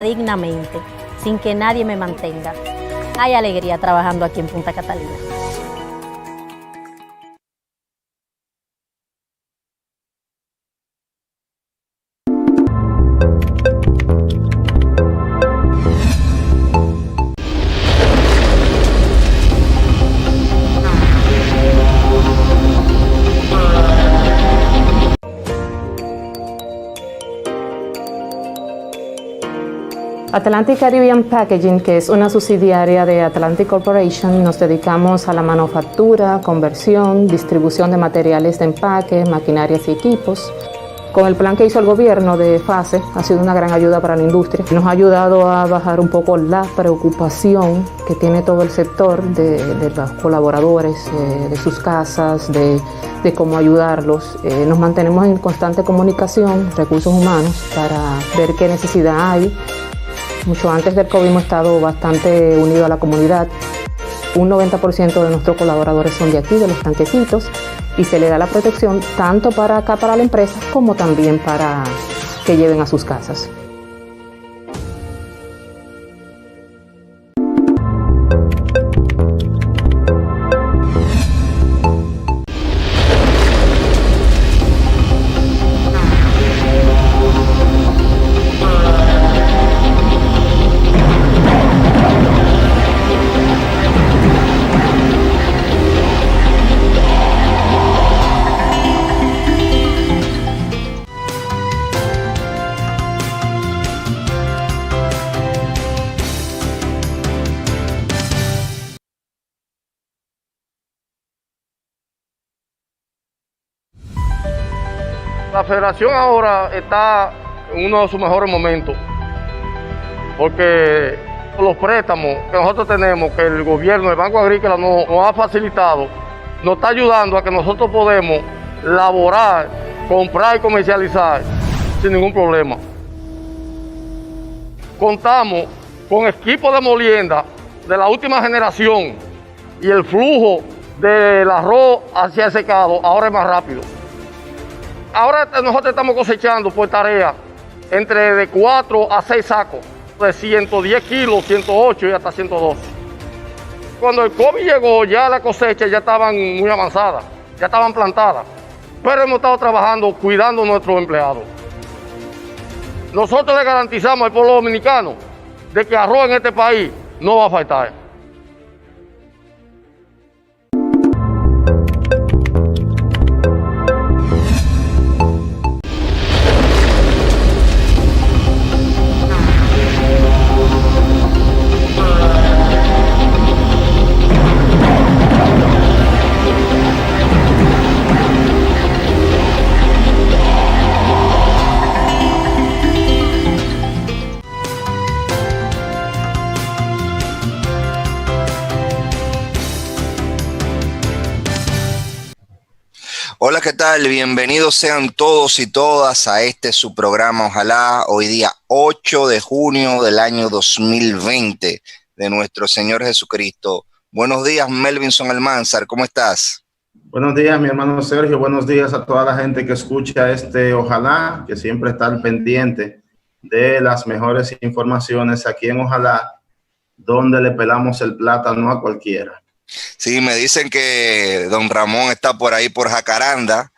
dignamente, sin que nadie me mantenga. Hay alegría trabajando aquí en Punta Catalina. Atlantic Caribbean Packaging, que es una subsidiaria de Atlantic Corporation, nos dedicamos a la manufactura, conversión, distribución de materiales de empaque, maquinarias y equipos. Con el plan que hizo el gobierno de FASE, ha sido una gran ayuda para la industria. Nos ha ayudado a bajar un poco la preocupación que tiene todo el sector de los colaboradores, de sus casas, de cómo ayudarlos. Nos mantenemos en constante comunicación, recursos humanos, para ver qué necesidad hay. Mucho antes del COVID hemos estado bastante unidos a la comunidad. Un 90% de nuestros colaboradores son de aquí, de los tanquecitos, y se le da la protección tanto para acá, para la empresa, como también para que lleven a sus casas. La federación ahora está en uno de sus mejores momentos, porque los préstamos que nosotros tenemos, que el gobierno, el Banco Agrícola nos ha facilitado, nos está ayudando a que nosotros podemos laborar, comprar y comercializar sin ningún problema. Contamos con equipos de molienda de la última generación y el flujo del arroz hacia el secado ahora es más rápido. Ahora nosotros estamos cosechando por tarea entre de 4 a 6 sacos, de 110 kilos, 108 y hasta 112. Cuando el COVID llegó, ya las cosechas ya estaban muy avanzadas, ya estaban plantadas, pero hemos estado trabajando, cuidando a nuestros empleados. Nosotros le garantizamos al pueblo dominicano de que arroz en este país no va a faltar. Hola, ¿qué tal? Bienvenidos sean todos y todas a este su programa, ojalá, hoy día 8 de junio del año 2020 de nuestro Señor Jesucristo. Buenos días, Melvinson Almanzar, ¿cómo estás? Buenos días, mi hermano Sergio, buenos días a toda la gente que escucha Ojalá, que siempre está al pendiente de las mejores informaciones aquí en Ojalá, donde le pelamos el plátano a cualquiera. Sí, me dicen que don Ramón está por ahí por Jacaranda,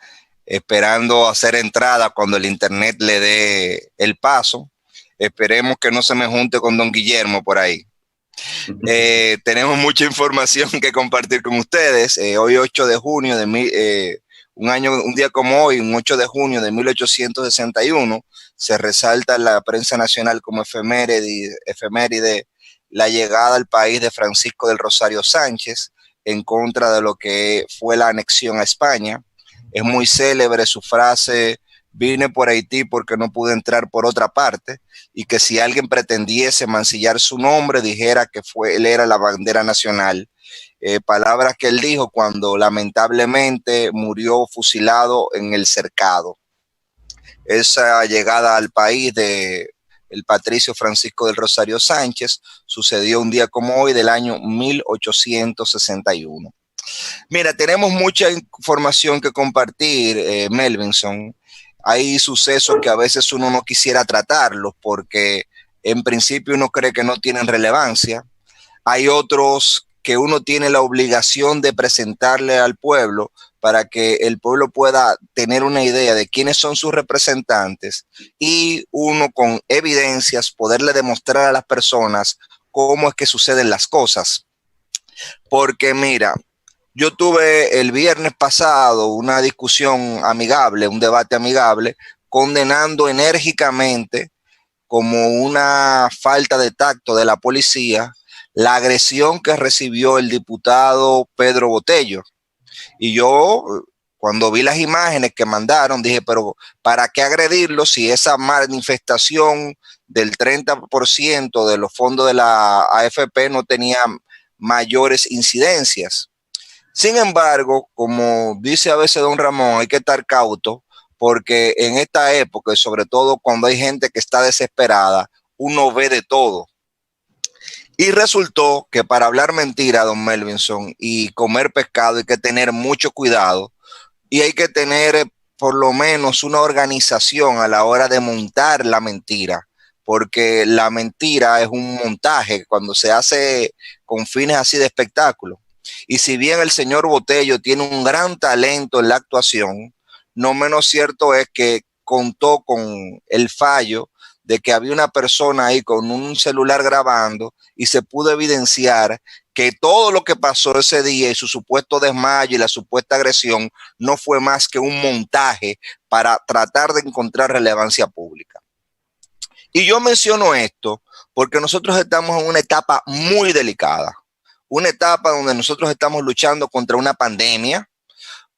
esperando hacer entrada cuando el internet le dé el paso. Esperemos que no se me junte con don Guillermo por ahí. Tenemos mucha información que compartir con ustedes. Hoy 8 de junio de un día como hoy, un 8 de junio de 1861, se resalta en la prensa nacional como efeméride la llegada al país de Francisco del Rosario Sánchez en contra de lo que fue la anexión a España. Es muy célebre su frase: vine por Haití porque no pude entrar por otra parte, y que si alguien pretendiese mancillar su nombre, dijera que él era la bandera nacional. Palabras que él dijo cuando lamentablemente murió fusilado en el Cercado. Esa llegada al país de el patricio Francisco del Rosario Sánchez sucedió un día como hoy del año 1861. Mira, tenemos mucha información que compartir, Melvinson. Hay sucesos que a veces uno no quisiera tratarlos porque en principio uno cree que no tienen relevancia. Hay otros que uno tiene la obligación de presentarle al pueblo para que el pueblo pueda tener una idea de quiénes son sus representantes y uno con evidencias poderle demostrar a las personas cómo es que suceden las cosas. Porque mira, yo tuve el viernes pasado una discusión amigable, un debate amigable, condenando enérgicamente como una falta de tacto de la policía la agresión que recibió el diputado Pedro Botello. Y yo, cuando vi las imágenes que mandaron, dije, pero ¿para qué agredirlo si esa manifestación del 30% de los fondos de la AFP no tenía mayores incidencias? Sin embargo, como dice a veces don Ramón, hay que estar cauto porque en esta época, y sobre todo cuando hay gente que está desesperada, uno ve de todo. Y resultó que para hablar mentira, don Melvinson, y comer pescado hay que tener mucho cuidado y hay que tener por lo menos una organización a la hora de montar la mentira, porque la mentira es un montaje cuando se hace con fines así de espectáculo. Y si bien el señor Botello tiene un gran talento en la actuación, no menos cierto es que contó con el fallo de que había una persona ahí con un celular grabando y se pudo evidenciar que todo lo que pasó ese día y su supuesto desmayo y la supuesta agresión no fue más que un montaje para tratar de encontrar relevancia pública. Y yo menciono esto porque nosotros estamos en una etapa muy delicada, una etapa donde nosotros estamos luchando contra una pandemia,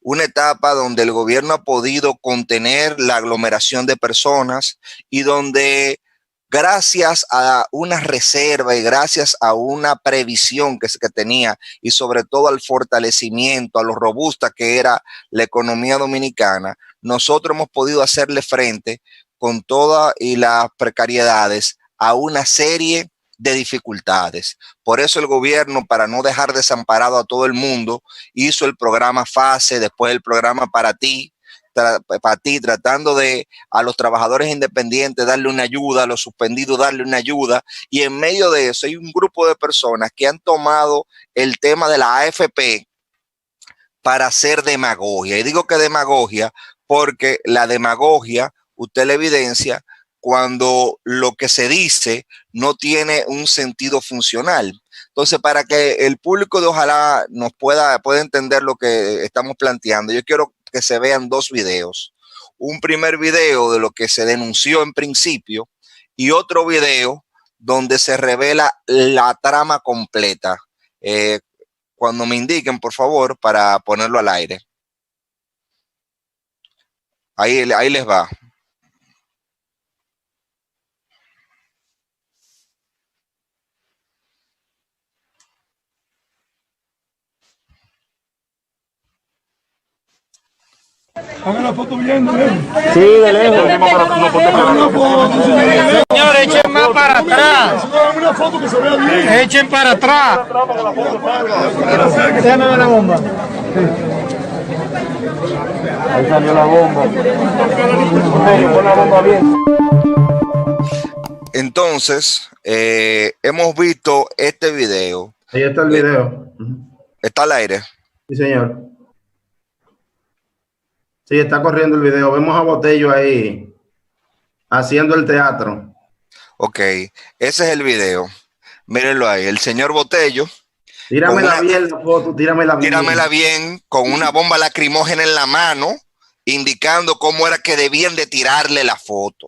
una etapa donde el gobierno ha podido contener la aglomeración de personas y donde gracias a una reserva y gracias a una previsión que tenía y sobre todo al fortalecimiento, a lo robusta que era la economía dominicana, nosotros hemos podido hacerle frente con todas y las precariedades a una serie de dificultades. Por eso el gobierno, para no dejar desamparado a todo el mundo, hizo el programa FASE, después el programa para ti, tratando de a los trabajadores independientes darle una ayuda, a los suspendidos darle una ayuda, y en medio de eso hay un grupo de personas que han tomado el tema de la AFP para hacer demagogia. Y digo que demagogia porque la demagogia, usted la evidencia cuando lo que se dice no tiene un sentido funcional. Entonces, para que el público de Ojalá nos pueda entender lo que estamos planteando, yo quiero que se vean dos videos. Un primer video de lo que se denunció en principio y otro video donde se revela la trama completa. Cuando me indiquen, por favor, para ponerlo al aire. Ahí les va. Hagan la foto bien, de lejos. Sí, de lejos. Señor, echen más para atrás. Una foto que se vea bien. Echen para atrás. Déjame ver la bomba. Ahí salió la bomba. Pon la bomba bien. Entonces, hemos visto este video. Ahí está el video. ¿Está al aire? Sí, señor. Sí, está corriendo el video. Vemos a Botello ahí haciendo el teatro. Ok, ese es el video. Mírenlo ahí, el señor Botello. Tíramela bien la foto, tíramela bien. Tíramela bien, con una bomba lacrimógena en la mano, indicando cómo era que debían de tirarle la foto.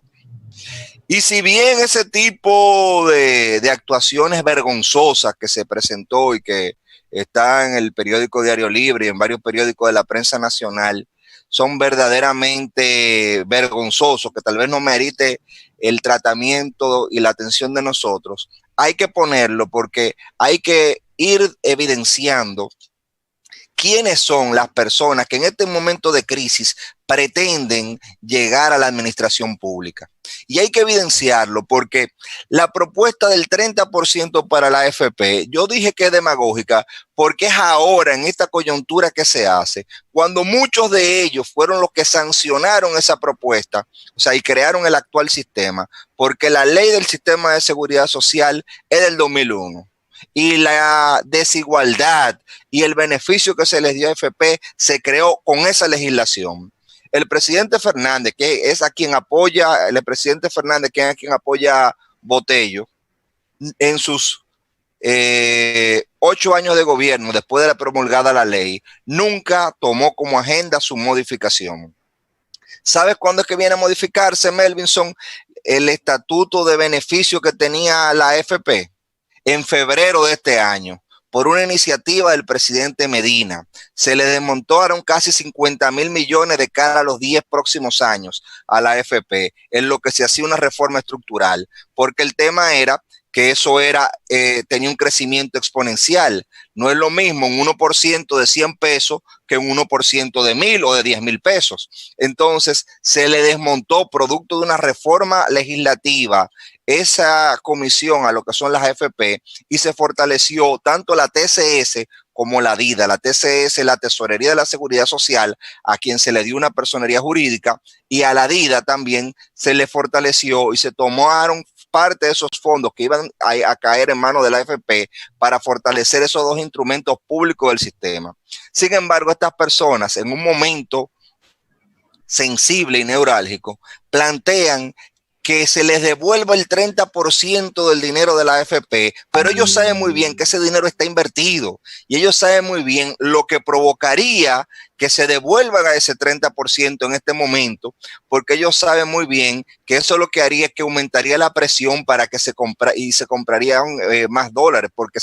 Y si bien ese tipo de actuaciones vergonzosas que se presentó y que está en el periódico Diario Libre y en varios periódicos de la prensa nacional, son verdaderamente vergonzosos, que tal vez no merite el tratamiento y la atención de nosotros, hay que ponerlo porque hay que ir evidenciando quiénes son las personas que en este momento de crisis pretenden llegar a la administración pública. Y hay que evidenciarlo porque la propuesta del 30% para la AFP, yo dije que es demagógica porque es ahora en esta coyuntura que se hace, cuando muchos de ellos fueron los que sancionaron esa propuesta, o sea, y crearon el actual sistema, porque la ley del sistema de seguridad social es del 2001. Y la desigualdad y el beneficio que se les dio a AFP se creó con esa legislación. El presidente Fernández, que es a quien apoya, el presidente Fernández, que es a quien apoya Botello, en sus 8 años de gobierno, después de la promulgada la ley, nunca tomó como agenda su modificación. ¿Sabes cuándo es que viene a modificarse, Melvinson, el estatuto de beneficio que tenía la AFP? En febrero de este año, por una iniciativa del presidente Medina. Se le desmontaron casi 50.000 millones de cara a los 10 próximos años a la AFP, en lo que se hacía una reforma estructural, porque el tema era que eso tenía un crecimiento exponencial. No es lo mismo un 1% de 100 pesos que un 1% de 1.000 o de 10.000 pesos. Entonces, se le desmontó producto de una reforma legislativa esa comisión a lo que son las AFP y se fortaleció tanto la TCS como la DIDA. La TCS, la Tesorería de la Seguridad Social, a quien se le dio una personería jurídica, y a la DIDA también se le fortaleció y se tomaron parte de esos fondos que iban a caer en manos de la AFP para fortalecer esos dos instrumentos públicos del sistema. Sin embargo, estas personas en un momento sensible y neurálgico plantean que se les devuelva el 30% del dinero de la AFP, pero ellos saben muy bien que ese dinero está invertido y ellos saben muy bien lo que provocaría que se devuelvan a ese 30% en este momento, porque ellos saben muy bien que eso lo que haría es que aumentaría la presión para que se comprarían más dólares, porque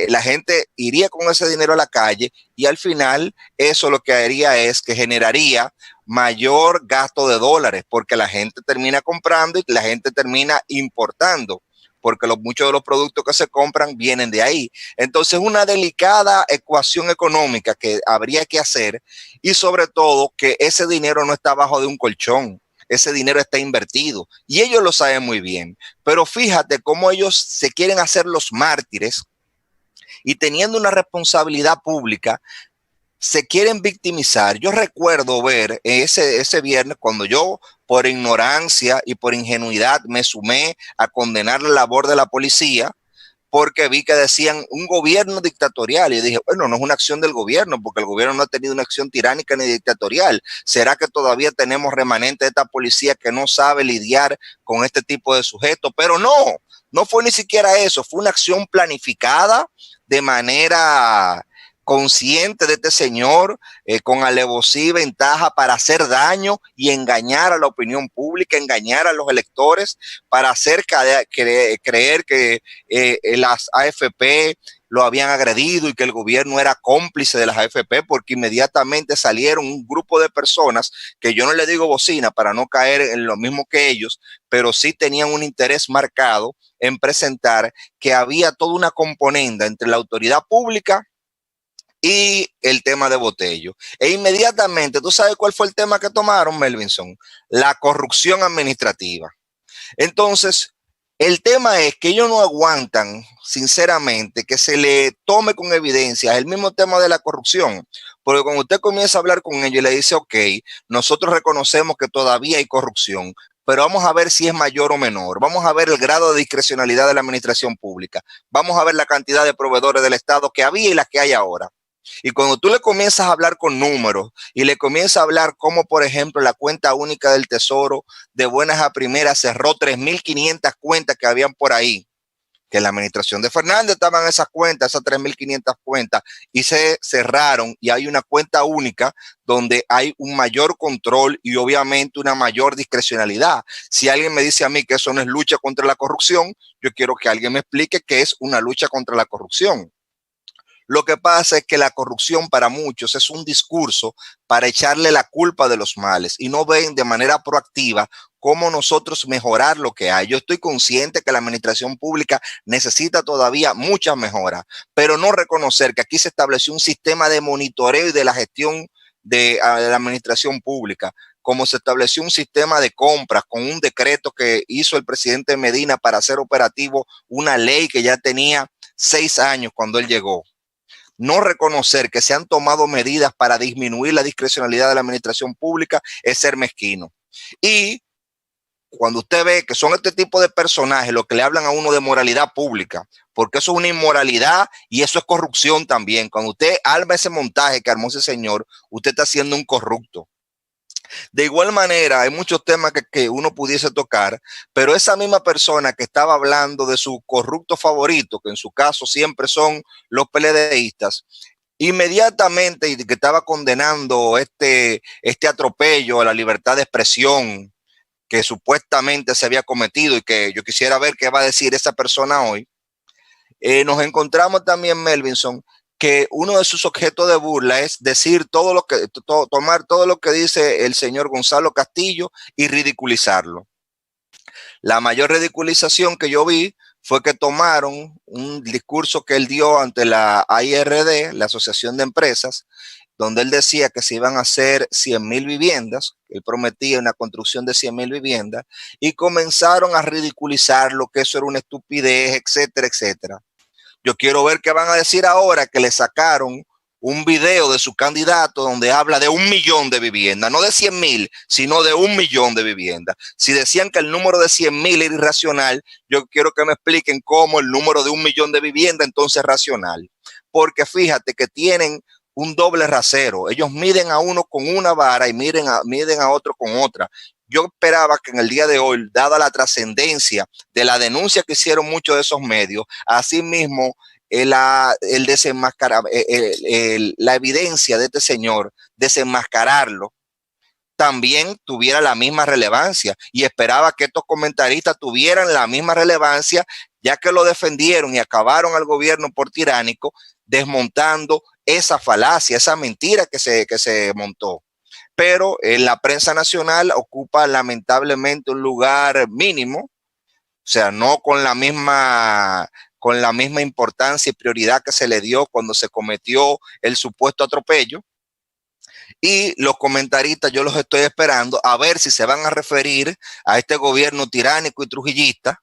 la gente iría con ese dinero a la calle y al final eso lo que haría es que generaría mayor gasto de dólares, porque la gente termina comprando y la gente termina importando, porque muchos de los productos que se compran vienen de ahí. Entonces, una delicada ecuación económica que habría que hacer, y sobre todo que ese dinero no está abajo de un colchón, ese dinero está invertido y ellos lo saben muy bien. Pero fíjate cómo ellos se quieren hacer los mártires y teniendo una responsabilidad pública, se quieren victimizar. Yo recuerdo ver ese viernes cuando yo, por ignorancia y por ingenuidad, me sumé a condenar la labor de la policía porque vi que decían un gobierno dictatorial. Y dije, bueno, no es una acción del gobierno, porque el gobierno no ha tenido una acción tiránica ni dictatorial. ¿Será que todavía tenemos remanente de esta policía que no sabe lidiar con este tipo de sujetos? Pero no fue ni siquiera eso. Fue una acción planificada de manera consciente de este señor, con alevosía y ventaja para hacer daño y engañar a la opinión pública, engañar a los electores, para hacer creer que las AFP lo habían agredido y que el gobierno era cómplice de las AFP, porque inmediatamente salieron un grupo de personas que yo no le digo bocina para no caer en lo mismo que ellos, pero sí tenían un interés marcado en presentar que había toda una componenda entre la autoridad pública y el tema de Botello. E inmediatamente, ¿tú sabes cuál fue el tema que tomaron, Melvinson? La corrupción administrativa. Entonces, el tema es que ellos no aguantan, sinceramente, que se le tome con evidencia el mismo tema de la corrupción. Porque cuando usted comienza a hablar con ellos y le dice, ok, nosotros reconocemos que todavía hay corrupción, pero vamos a ver si es mayor o menor. Vamos a ver el grado de discrecionalidad de la administración pública. Vamos a ver la cantidad de proveedores del Estado que había y las que hay ahora. Y cuando tú le comienzas a hablar con números y le comienzas a hablar como, por ejemplo, la cuenta única del Tesoro de buenas a primeras cerró 3.500 cuentas que habían por ahí, que en la administración de Fernández estaban esas cuentas, esas 3.500 cuentas, y se cerraron y hay una cuenta única donde hay un mayor control y obviamente una mayor discrecionalidad. Si alguien me dice a mí que eso no es lucha contra la corrupción, yo quiero que alguien me explique qué es una lucha contra la corrupción. Lo que pasa es que la corrupción para muchos es un discurso para echarle la culpa de los males y no ven de manera proactiva cómo nosotros mejorar lo que hay. Yo estoy consciente que la administración pública necesita todavía muchas mejoras, pero no reconocer que aquí se estableció un sistema de monitoreo y de la gestión de la administración pública, como se estableció un sistema de compras con un decreto que hizo el presidente Medina para hacer operativo una ley que ya tenía 6 años cuando él llegó. No reconocer que se han tomado medidas para disminuir la discrecionalidad de la administración pública es ser mezquino. Y cuando usted ve que son este tipo de personajes los que le hablan a uno de moralidad pública, porque eso es una inmoralidad y eso es corrupción también. Cuando usted arma ese montaje que armó ese señor, usted está siendo un corrupto. De igual manera, hay muchos temas que uno pudiese tocar, pero esa misma persona que estaba hablando de su corrupto favorito, que en su caso siempre son los PLDistas, inmediatamente, y que estaba condenando este atropello a la libertad de expresión que supuestamente se había cometido y que yo quisiera ver qué va a decir esa persona hoy, nos encontramos también, Melvinson, que uno de sus objetos de burla es decir tomar todo lo que dice el señor Gonzalo Castillo y ridiculizarlo. La mayor ridiculización que yo vi fue que tomaron un discurso que él dio ante la AIRD, la Asociación de Empresas, donde él decía que se iban a hacer 100,000 viviendas, él prometía una construcción de 100,000 viviendas, y comenzaron a ridiculizarlo, que eso era una estupidez, etcétera, etcétera. Yo quiero ver qué van a decir ahora que le sacaron un video de su candidato donde habla de 1,000,000 de viviendas, no de 100,000, sino de 1,000,000 de viviendas. Si decían que el número de 100,000 era irracional, yo quiero que me expliquen cómo el número de 1,000,000 de viviendas entonces es racional. Porque fíjate que tienen un doble rasero. Ellos miden a uno con una vara y miden a otro con otra. Yo esperaba que en el día de hoy, dada la trascendencia de la denuncia que hicieron muchos de esos medios, asimismo la evidencia de este señor, desenmascararlo, también tuviera la misma relevancia, y esperaba que estos comentaristas tuvieran la misma relevancia, ya que lo defendieron y acabaron al gobierno por tiránico, desmontando esa falacia, esa mentira que se montó. Pero en la prensa nacional ocupa lamentablemente un lugar mínimo, o sea, no con la misma importancia y prioridad que se le dio cuando se cometió el supuesto atropello. Y los comentaristas yo los estoy esperando a ver si se van a referir a este gobierno tiránico y trujillista,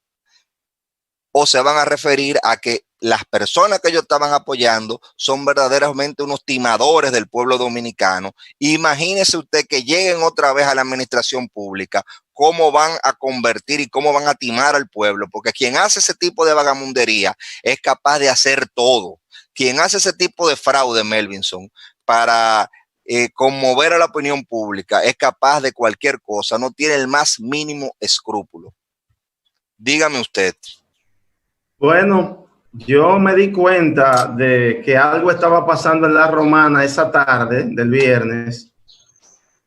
o se van a referir a que las personas que ellos estaban apoyando son verdaderamente unos timadores del pueblo dominicano. Imagínese usted que lleguen otra vez a la administración pública, cómo van a convertir y cómo van a timar al pueblo, porque quien hace ese tipo de vagamundería es capaz de hacer todo. Quien hace ese tipo de fraude, Melvinson, para conmover a la opinión pública, es capaz de cualquier cosa, no tiene el más mínimo escrúpulo. Dígame usted. Bueno, yo me di cuenta de que algo estaba pasando en La Romana esa tarde del viernes,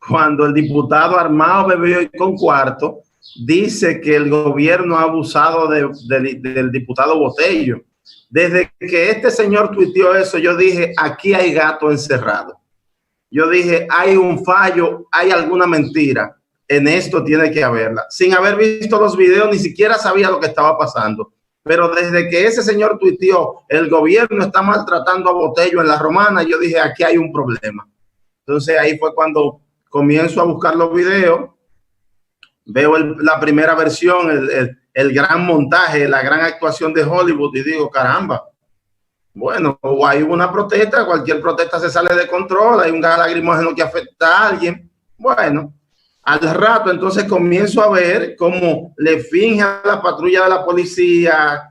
cuando el diputado Armado Bebió y con Cuarto dice que el gobierno ha abusado del diputado Botello. Desde que este señor tuiteó eso, yo dije, aquí hay gato encerrado. Yo dije, hay un fallo, hay alguna mentira. En esto tiene que haberla. Sin haber visto los videos, ni siquiera sabía lo que estaba pasando. Pero desde que ese señor tuiteó, el gobierno está maltratando a Botello en La Romana, yo dije, aquí hay un problema. Entonces ahí fue cuando comienzo a buscar los videos, veo la primera versión, el gran montaje, la gran actuación de Hollywood, y digo, caramba, bueno, o hay una protesta, cualquier protesta se sale de control, hay un gas lacrimógeno que afecta a alguien. Bueno, al rato entonces comienzo a ver cómo le finge a la patrulla de la policía,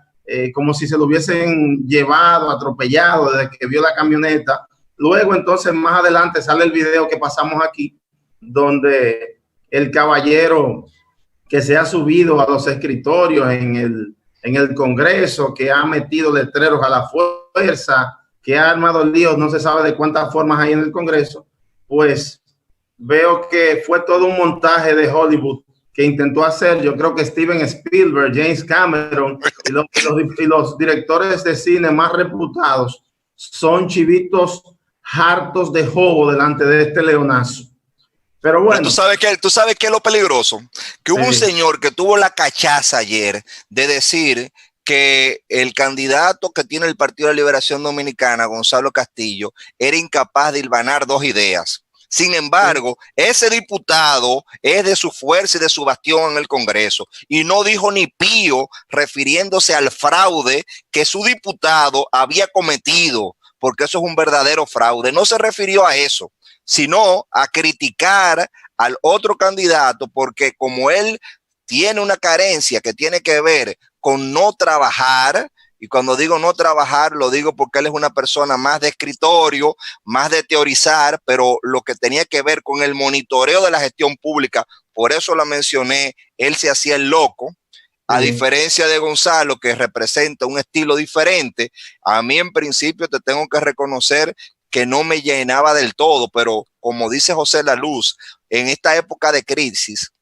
como si se lo hubiesen llevado, atropellado desde que vio la camioneta. Luego entonces más adelante sale el video que pasamos aquí, donde el caballero que se ha subido a los escritorios en el Congreso, que ha metido letreros a la fuerza, que ha armado líos, no se sabe de cuántas formas hay en el Congreso, pues veo que fue todo un montaje de Hollywood que intentó hacer. Yo creo que Steven Spielberg, James Cameron y los directores de cine más reputados son chivitos hartos de jobo delante de este leonazo. Pero bueno. Tú sabes qué es lo peligroso, que hubo un señor que tuvo la cachaza ayer de decir que el candidato que tiene el Partido de la Liberación Dominicana, Gonzalo Castillo, era incapaz de hilvanar dos ideas. Sin embargo, ese diputado es de su fuerza y de su bastión en el Congreso y no dijo ni pío refiriéndose al fraude que su diputado había cometido, porque eso es un verdadero fraude. No se refirió a eso, sino a criticar al otro candidato, porque como él tiene una carencia que tiene que ver con no trabajar, y cuando digo no trabajar, lo digo porque él es una persona más de escritorio, más de teorizar, pero lo que tenía que ver con el monitoreo de la gestión pública, por eso la mencioné, él se hacía el loco, a diferencia de Gonzalo, que representa un estilo diferente. A mí en principio te tengo que reconocer que no me llenaba del todo, pero como dice José La Luz, en esta época de crisis,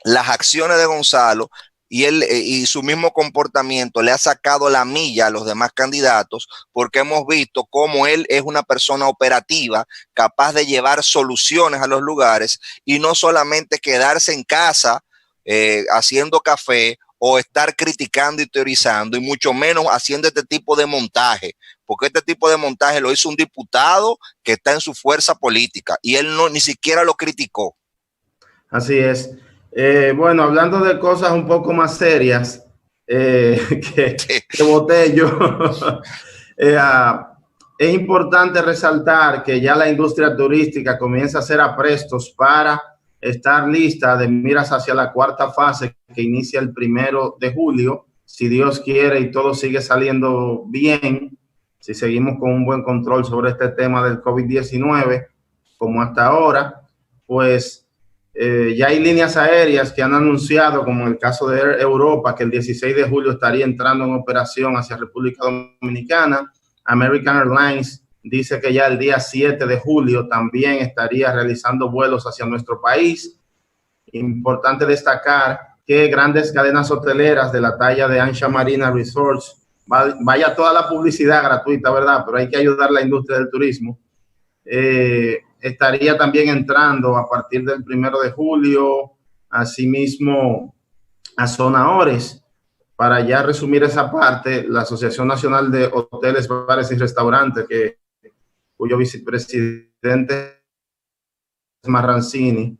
las acciones de Gonzalo y su mismo comportamiento le ha sacado la milla a los demás candidatos, porque hemos visto cómo él es una persona operativa, capaz de llevar soluciones a los lugares y no solamente quedarse en casa haciendo café o estar criticando y teorizando, y mucho menos haciendo este tipo de montaje, porque este tipo de montaje lo hizo un diputado que está en su fuerza política y él ni siquiera lo criticó. Así es. Bueno, hablando de cosas un poco más serias que voté yo, es importante resaltar que ya la industria turística comienza a hacer aprestos para estar lista de miras hacia la cuarta fase que inicia el 1 de julio, si Dios quiere y todo sigue saliendo bien, si seguimos con un buen control sobre este tema del COVID-19, como hasta ahora, pues ya hay líneas aéreas que han anunciado, como en el caso de Air Europa, que el 16 de julio estaría entrando en operación hacia República Dominicana. American Airlines dice que ya el día 7 de julio también estaría realizando vuelos hacia nuestro país. Importante destacar que grandes cadenas hoteleras de la talla de Ansha Marina Resorts, vaya toda la publicidad gratuita, ¿verdad? Pero hay que ayudar a la industria del turismo. Estaría también entrando a partir del 1 de julio, asimismo a Zona Ores. Para ya resumir esa parte, la Asociación Nacional de Hoteles, Bares y Restaurantes, cuyo vicepresidente es Marrancini,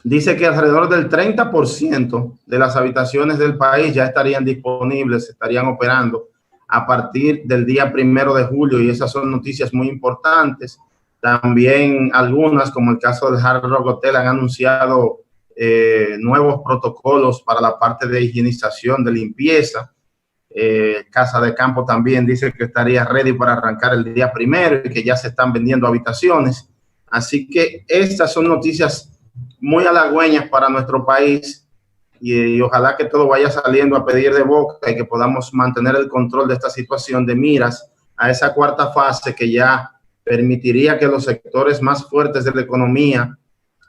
dice que alrededor del 30% de las habitaciones del país ya estarían disponibles, estarían operando a partir del día 1 de julio, y esas son noticias muy importantes. También algunas, como el caso del Hard Rock Hotel, han anunciado nuevos protocolos para la parte de higienización, de limpieza. Casa de Campo también dice que estaría ready para arrancar el día 1 y que ya se están vendiendo habitaciones. Así que estas son noticias muy halagüeñas para nuestro país, y ojalá que todo vaya saliendo a pedir de boca y que podamos mantener el control de esta situación de miras a esa cuarta fase que ya permitiría que los sectores más fuertes de la economía,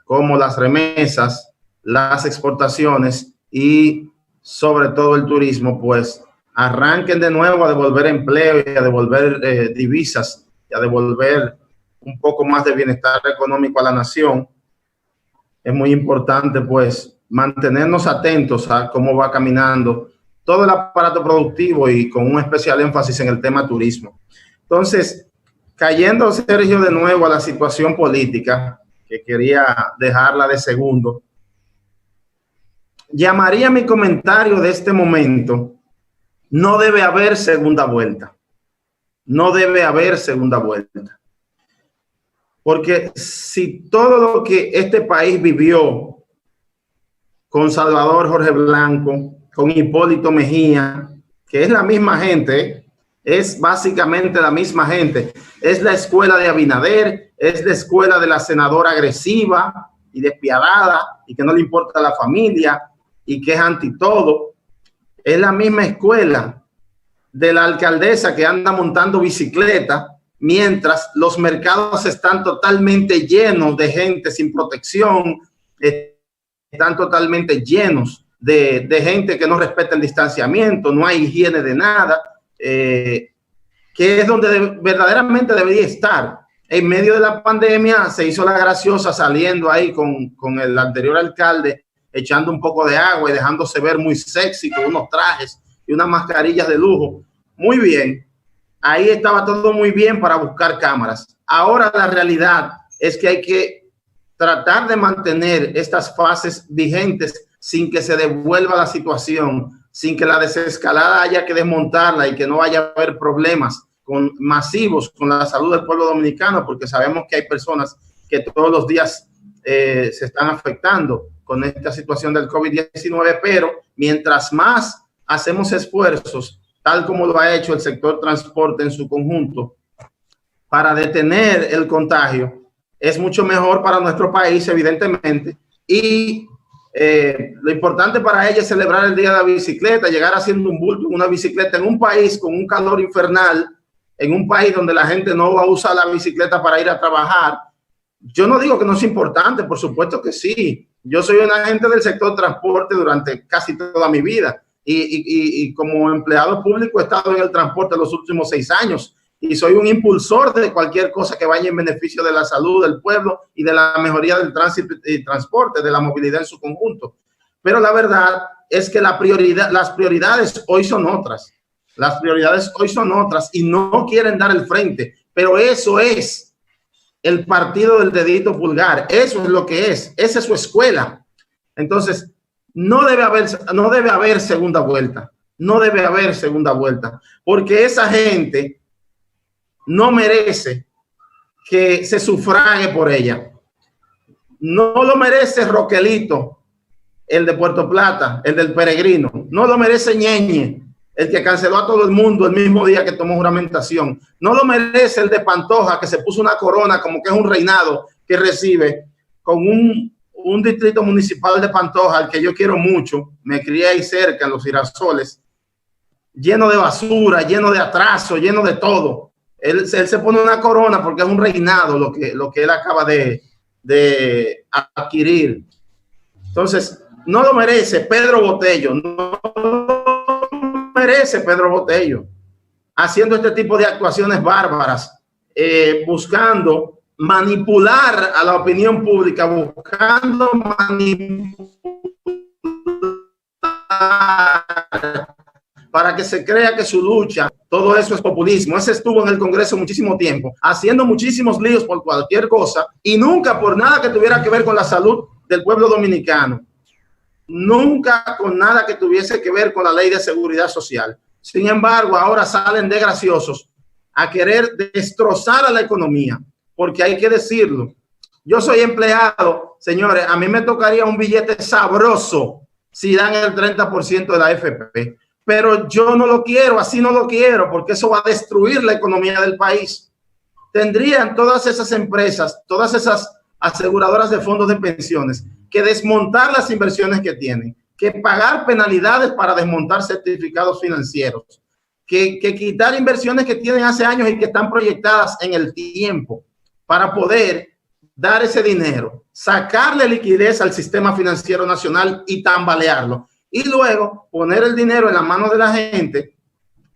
como las remesas, las exportaciones y sobre todo el turismo, pues arranquen de nuevo a devolver empleo y a devolver divisas y a devolver un poco más de bienestar económico a la nación. Es muy importante pues mantenernos atentos a cómo va caminando todo el aparato productivo y con un especial énfasis en el tema turismo. Entonces, cayendo, Sergio, de nuevo a la situación política, que quería dejarla de segundo, llamaría mi comentario de este momento: no debe haber segunda vuelta. No debe haber segunda vuelta. Porque si todo lo que este país vivió con Salvador Jorge Blanco, con Hipólito Mejía, que es la misma gente, es básicamente la misma gente, es la escuela de Abinader, es la escuela de la senadora agresiva y despiadada y que no le importa la familia y que es anti todo, es la misma escuela de la alcaldesa que anda montando bicicleta mientras los mercados están totalmente llenos de gente sin protección, están totalmente llenos de gente que no respeta el distanciamiento, no hay higiene de nada, que es donde verdaderamente debería estar en medio de la pandemia se hizo la graciosa saliendo ahí con el anterior alcalde, echando un poco de agua y dejándose ver muy sexy con unos trajes y unas mascarillas de lujo. Muy bien, ahí estaba todo muy bien para buscar cámaras. Ahora la realidad es que hay que tratar de mantener estas fases vigentes sin que se devuelva la situación, sin que la desescalada haya que desmontarla y que no vaya a haber problemas masivos con la salud del pueblo dominicano, porque sabemos que hay personas que todos los días se están afectando con esta situación del COVID-19, pero mientras más hacemos esfuerzos, tal como lo ha hecho el sector transporte en su conjunto, para detener el contagio, es mucho mejor para nuestro país, evidentemente, y lo importante para ella es celebrar el Día de la Bicicleta, llegar haciendo un bulto en una bicicleta en un país con un calor infernal, en un país donde la gente no va a usar la bicicleta para ir a trabajar. Yo no digo que no es importante, por supuesto que sí. Yo soy un agente del sector transporte durante casi toda mi vida y como empleado público he estado en el transporte los últimos 6 años y soy un impulsor de cualquier cosa que vaya en beneficio de la salud del pueblo y de la mejoría del tránsito y transporte, de la movilidad en su conjunto. Pero la verdad es que las prioridades hoy son otras. Las prioridades hoy son otras y no quieren dar el frente, pero eso es el partido del dedito pulgar. Eso es lo que es. Esa es su escuela. Entonces, no debe haber segunda vuelta. No debe haber segunda vuelta, porque esa gente no merece que se sufrague por ella. No lo merece Roquelito, el de Puerto Plata, el del Peregrino. No lo merece Ñeñe, el que canceló a todo el mundo el mismo día que tomó juramentación. No lo merece el de Pantoja, que se puso una corona como que es un reinado que recibe con un distrito municipal de Pantoja, al que yo quiero mucho. Me crié ahí cerca, en Los Girasoles, lleno de basura, lleno de atraso, lleno de todo. Él se pone una corona porque es un reinado lo que él acaba de adquirir. Entonces, no lo merece Pedro Botello, no merece Pedro Botello haciendo este tipo de actuaciones bárbaras, buscando manipular a la opinión pública, buscando manipular para que se crea que su lucha, todo eso es populismo. Ese estuvo en el Congreso muchísimo tiempo, haciendo muchísimos líos por cualquier cosa y nunca por nada que tuviera que ver con la salud del pueblo dominicano. Nunca con nada que tuviese que ver con la ley de seguridad social. Sin embargo, ahora salen de graciosos a querer destrozar a la economía, porque hay que decirlo. Yo soy empleado, señores, a mí me tocaría un billete sabroso si dan el 30% de la AFP. Pero yo no lo quiero, así no lo quiero, porque eso va a destruir la economía del país. Tendrían todas esas empresas, todas esas aseguradoras de fondos de pensiones, que desmontar las inversiones que tienen, que pagar penalidades para desmontar certificados financieros, que quitar inversiones que tienen hace años y que están proyectadas en el tiempo para poder dar ese dinero, sacarle liquidez al sistema financiero nacional y tambalearlo. Y luego poner el dinero en la mano de la gente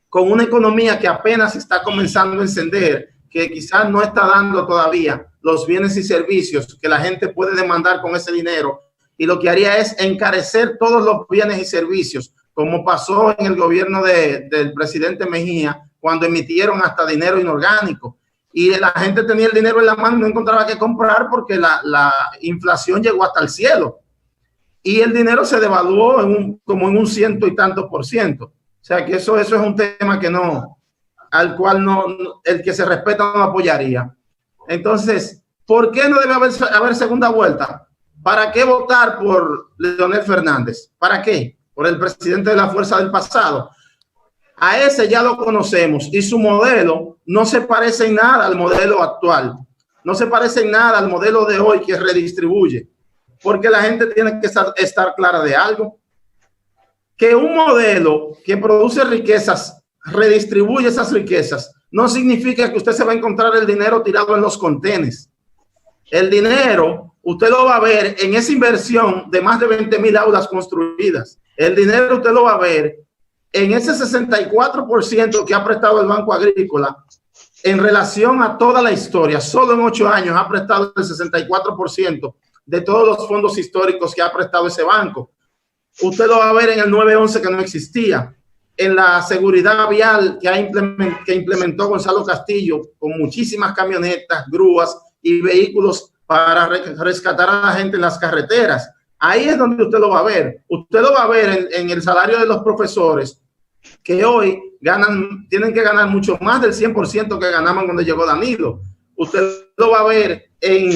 con una economía que apenas está comenzando a encender, que quizás no está dando todavía los bienes y servicios que la gente puede demandar con ese dinero. Y lo que haría es encarecer todos los bienes y servicios, como pasó en el gobierno del presidente Mejía, cuando emitieron hasta dinero inorgánico. Y la gente tenía el dinero en la mano y no encontraba qué comprar porque la inflación llegó hasta el cielo. Y el dinero se devaluó como en un 100 y tantos %. O sea que eso es un tema que al cual el que se respeta no apoyaría. Entonces, ¿por qué no debe haber segunda vuelta? ¿Para qué votar por Leonel Fernández? ¿Para qué? Por el presidente de la fuerza del pasado. A ese ya lo conocemos y su modelo no se parece en nada al modelo actual. No se parece en nada al modelo de hoy que redistribuye. Porque la gente tiene que estar clara de algo, que un modelo que produce riquezas, redistribuye esas riquezas, no significa que usted se va a encontrar el dinero tirado en los contenes. El dinero, usted lo va a ver en esa inversión de más de 20,000 aulas construidas. El dinero usted lo va a ver en ese 64% que ha prestado el Banco Agrícola en relación a toda la historia, solo en 8 años ha prestado el 64% de todos los fondos históricos que ha prestado ese banco. Usted lo va a ver en el 911 que no existía, en la seguridad vial que implementó Gonzalo Castillo con muchísimas camionetas, grúas y vehículos para rescatar a la gente en las carreteras. Ahí es donde usted lo va a ver. Usted lo va a ver en el salario de los profesores, que hoy tienen que ganar mucho más del 100% que ganaban cuando llegó Danilo. Usted lo va a ver en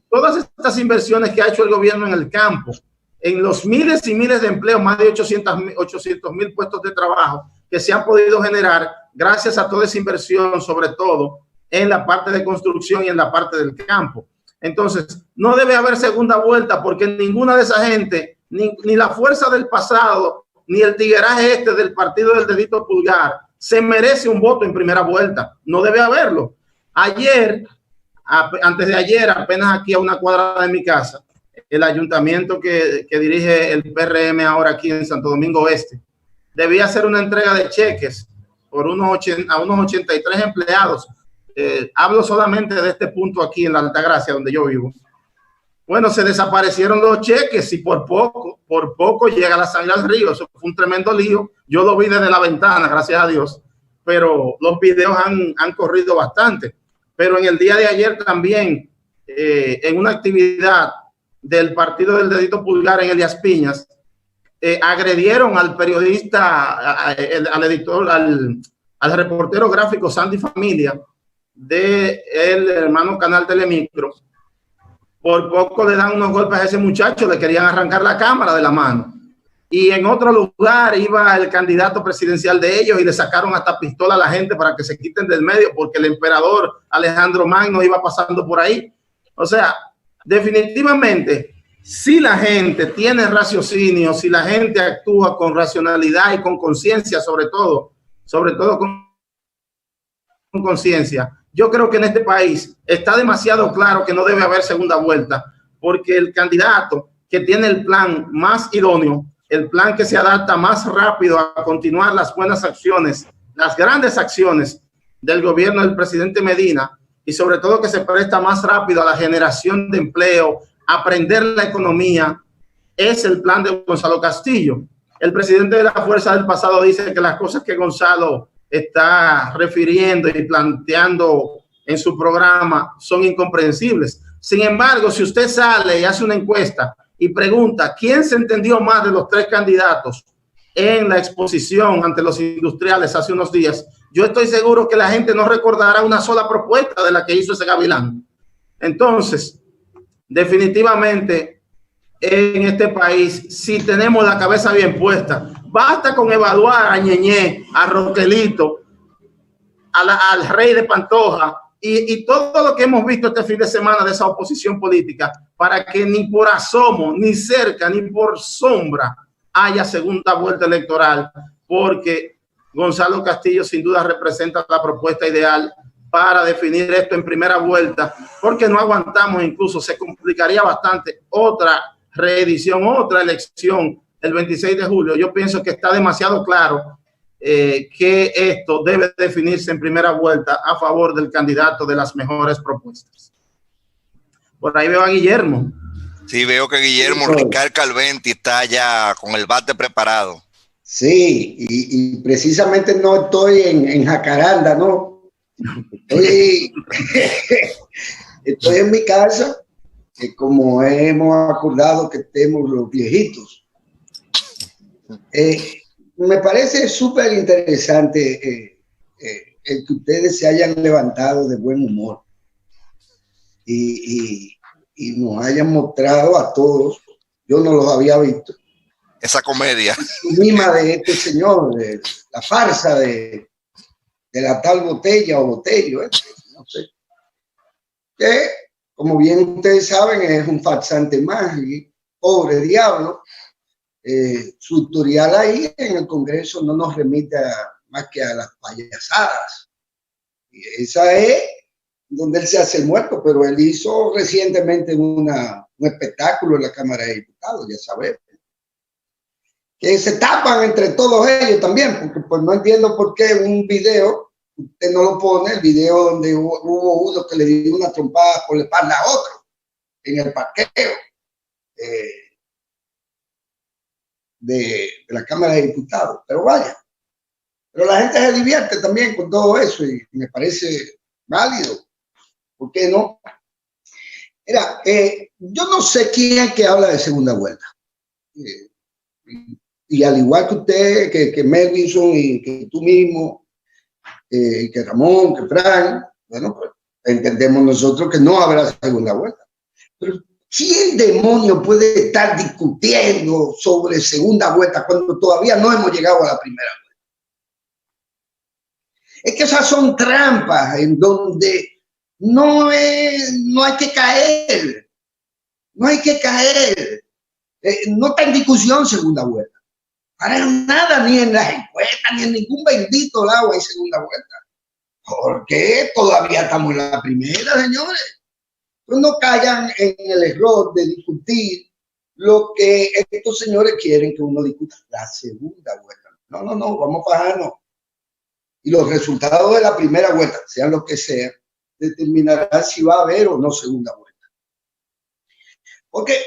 todas estas inversiones que ha hecho el gobierno en el campo, en los miles y miles de empleos, más de 800,000 puestos de trabajo que se han podido generar gracias a toda esa inversión, sobre todo en la parte de construcción y en la parte del campo. Entonces, no debe haber segunda vuelta porque ninguna de esa gente, ni la fuerza del pasado, ni el tigueraje del partido del dedito pulgar, se merece un voto en primera vuelta. No debe haberlo. Antes de ayer, apenas aquí a una cuadra de mi casa, el ayuntamiento que dirige el PRM ahora aquí en Santo Domingo Este, debía hacer una entrega de cheques a unos 83 empleados. Hablo solamente de este punto aquí en la Altagracia, donde yo vivo. Bueno, se desaparecieron los cheques y por poco llega la sangre al río. Eso fue un tremendo lío. Yo lo vi desde la ventana, gracias a Dios, pero los videos han corrido bastante. Pero en el día de ayer también, en una actividad del partido del dedito pulgar en Elías Piñas, agredieron al periodista, al editor, al reportero gráfico Sandy Familia del hermano canal Telemicro. Por poco le dan unos golpes a ese muchacho, le querían arrancar la cámara de la mano. Y en otro lugar iba el candidato presidencial de ellos y le sacaron hasta pistola a la gente para que se quiten del medio porque el emperador Alejandro Magno iba pasando por ahí. O sea, definitivamente, si la gente tiene raciocinio, si la gente actúa con racionalidad y con conciencia, sobre todo con conciencia, yo creo que en este país está demasiado claro que no debe haber segunda vuelta, porque el candidato que tiene el plan más idóneo, el plan que se adapta más rápido a continuar las buenas acciones, las grandes acciones del gobierno del presidente Medina, y sobre todo que se presta más rápido a la generación de empleo, aprender la economía, es el plan de Gonzalo Castillo. El presidente de la Fuerza del Pasado dice que las cosas que Gonzalo está refiriendo y planteando en su programa son incomprensibles. Sin embargo, si usted sale y hace una encuesta y pregunta quién se entendió más de los 3 candidatos en la exposición ante los industriales hace unos días, yo estoy seguro que la gente no recordará una sola propuesta de la que hizo ese gavilán. Entonces, definitivamente, en este país, si tenemos la cabeza bien puesta, basta con evaluar a Ñeñé, a Roquelito, al Rey de Pantoja y todo lo que hemos visto este fin de semana de esa oposición política para que ni por asomo, ni cerca, ni por sombra haya segunda vuelta electoral, porque Gonzalo Castillo sin duda representa la propuesta ideal para definir esto en primera vuelta, porque no aguantamos, incluso se complicaría bastante otra reedición, otra elección el 26 de julio. Yo pienso que está demasiado claro que esto debe definirse en primera vuelta a favor del candidato de las mejores propuestas. Por ahí veo a Guillermo. Sí, veo que Guillermo Ricard Calventi está ya con el bate preparado. Sí, y precisamente no estoy en Jacaranda, ¿no? Estoy en mi casa, que como hemos acordado que estemos los viejitos. Me parece súper interesante el que ustedes se hayan levantado de buen humor y nos hayan mostrado a todos, yo no los había visto, esa comedia misma de este señor, de la farsa de la tal Botella o Botello, no sé, que como bien ustedes saben es un farsante más y pobre diablo. Su historial ahí en el Congreso no nos remite más que a las payasadas. Y esa es donde él se hace el muerto, pero él hizo recientemente un espectáculo en la Cámara de Diputados, ya sabemos. Que se tapan entre todos ellos también, porque pues no entiendo por qué un video usted no lo pone, el video donde hubo uno que le dio una trompada por la espalda a otro en el parqueo de la Cámara de Diputados. Pero vaya, pero la gente se divierte también con todo eso y me parece válido. ¿Por qué no? Mira, yo no sé quién es que habla de segunda vuelta. Y al igual que usted, que Melvinson y que tú mismo, que Ramón, que Frank, bueno, pues entendemos nosotros que no habrá segunda vuelta. Pero ¿quién demonio puede estar discutiendo sobre segunda vuelta cuando todavía no hemos llegado a la primera vuelta? Es que esas son trampas en donde no hay que caer. No hay que caer. No está en discusión segunda vuelta. Para nada, ni en las encuestas, ni en ningún bendito lado hay segunda vuelta. ¿Por qué? Todavía estamos en la primera, señores. Pues no caigan en el error de discutir lo que estos señores quieren que uno discuta. La segunda vuelta. No, vamos a bajarnos. Y los resultados de la primera vuelta, sean lo que sea, determinarán si va a haber o no segunda vuelta. Porque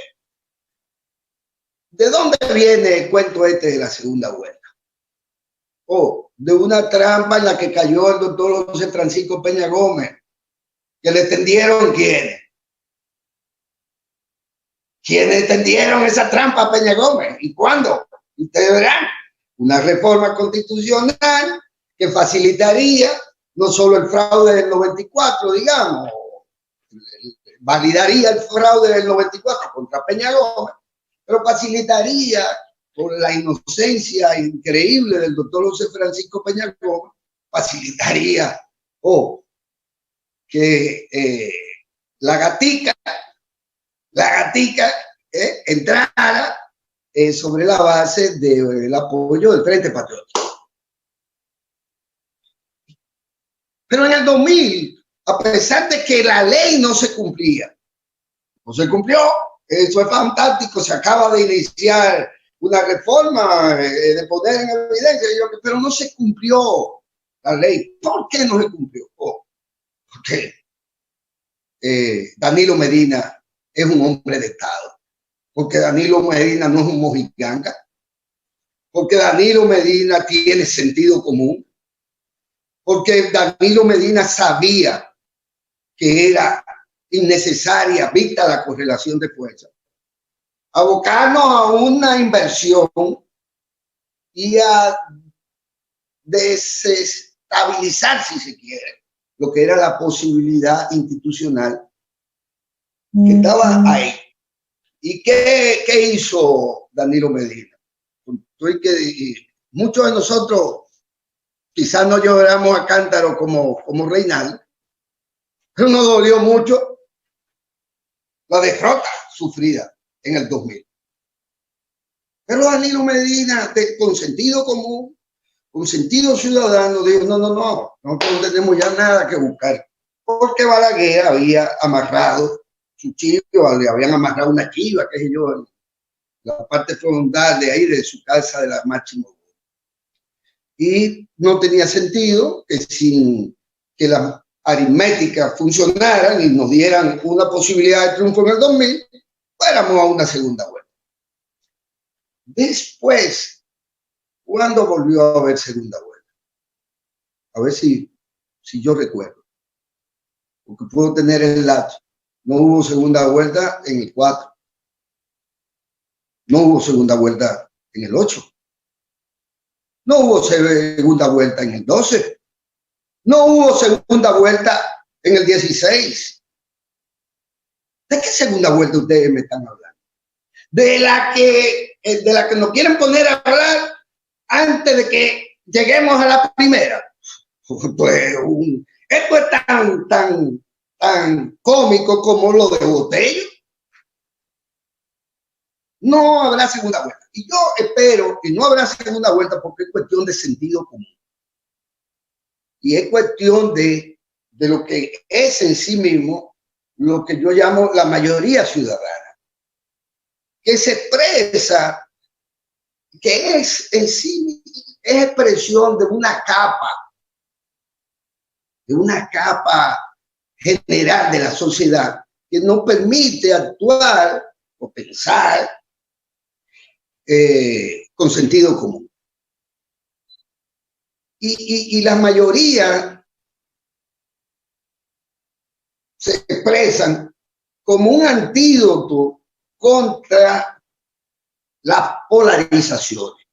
¿de dónde viene el cuento este de la segunda vuelta? De una trampa en la que cayó el doctor José Francisco Peña Gómez, que le tendieron ¿quiénes? ¿Quiénes tendieron esa trampa a Peña Gómez? ¿Y cuándo? Ustedes verán, una reforma constitucional que facilitaría no solo el fraude del 94, digamos, validaría el fraude del 94 contra Peña Gómez, pero facilitaría, por la inocencia increíble del doctor José Francisco Peña Gómez, facilitaría que la gatica entrara sobre la base del apoyo del Frente Patriótico. Pero en el 2000, a pesar de que la ley no se cumplía, no se cumplió, eso es fantástico, se acaba de iniciar una reforma de poner en evidencia, pero no se cumplió la ley. ¿Por qué no se cumplió? Porque Danilo Medina es un hombre de Estado, porque Danilo Medina no es un mojiganga, porque Danilo Medina tiene sentido común, porque Danilo Medina sabía que era innecesaria, vista la correlación de fuerzas, abocarnos a una inversión y a desestabilizar, si se quiere, lo que era la posibilidad institucional que estaba ahí. ¿Y qué hizo Danilo Medina? Muchos de nosotros quizás no lloramos a cántaro como Reinaldo, pero nos dolió mucho la derrota sufrida en el 2000. Pero Danilo Medina, con sentido común, con sentido ciudadano, dijo, no, nosotros no tenemos ya nada que buscar, porque Balaguer había amarrado su chivo, le habían amarrado una chiva, qué sé yo, en la parte frontal de ahí de su casa de la Máximo. Y no tenía sentido que sin que las aritméticas funcionaran y nos dieran una posibilidad de triunfo en el 2000, fuéramos a una segunda vuelta. Después, ¿cuándo volvió a haber segunda vuelta? A ver si yo recuerdo, porque puedo tener el dato. No hubo segunda vuelta en el 4. No hubo segunda vuelta en el 8. No hubo segunda vuelta en el 12. No hubo segunda vuelta en el 16. ¿De qué segunda vuelta ustedes me están hablando? De la que nos quieren poner a hablar antes de que lleguemos a la primera. Pues esto es tan cómico como lo de Botello. No habrá segunda vuelta. Y yo espero que no habrá segunda vuelta porque es cuestión de sentido común. Y es cuestión de lo que es en sí mismo lo que yo llamo la mayoría ciudadana, que se expresa, que es en sí, es expresión de una capa una capa general de la sociedad que no permite actuar o pensar con sentido común. Y la mayoría se expresan como un antídoto contra las polarizaciones.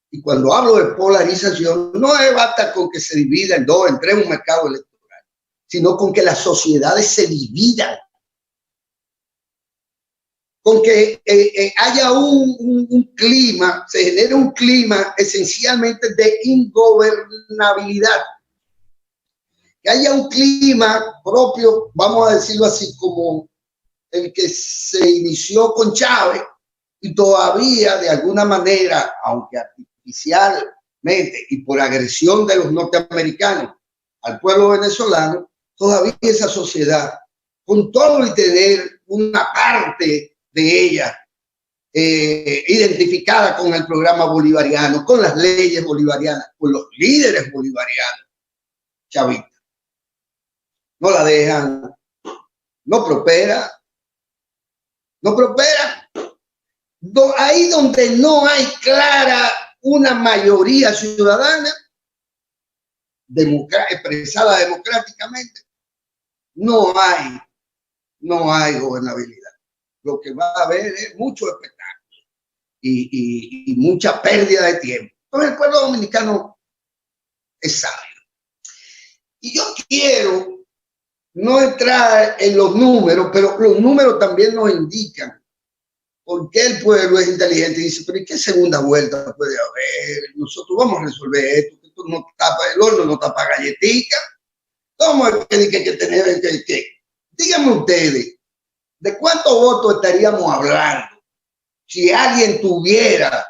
Y cuando hablo de polarización, no basta con que se divida en dos, en tres un mercado electoral, sino con que las sociedades se dividan, con que haya un clima, se genere un clima esencialmente de ingobernabilidad, que haya un clima propio, vamos a decirlo así, como el que se inició con Chávez y todavía de alguna manera, aunque artificialmente y por agresión de los norteamericanos al pueblo venezolano, todavía esa sociedad, con todo y tener una parte de ella identificada con el programa bolivariano, con las leyes bolivarianas, con los líderes bolivarianos, chavistas. No la dejan, no prospera, no prospera. Ahí donde no hay clara una mayoría ciudadana expresada democráticamente, no hay gobernabilidad. Lo que va a haber es mucho espectáculo y mucha pérdida de tiempo. Entonces el pueblo dominicano es sabio. Y yo quiero no entrar en los números, pero los números también nos indican por qué el pueblo es inteligente y dice, pero ¿y qué segunda vuelta puede haber? Nosotros vamos a resolver esto, esto no tapa el horno, no tapa galletica. ¿Cómo es que hay que tener que? Díganme ustedes, ¿de cuántos votos estaríamos hablando si alguien tuviera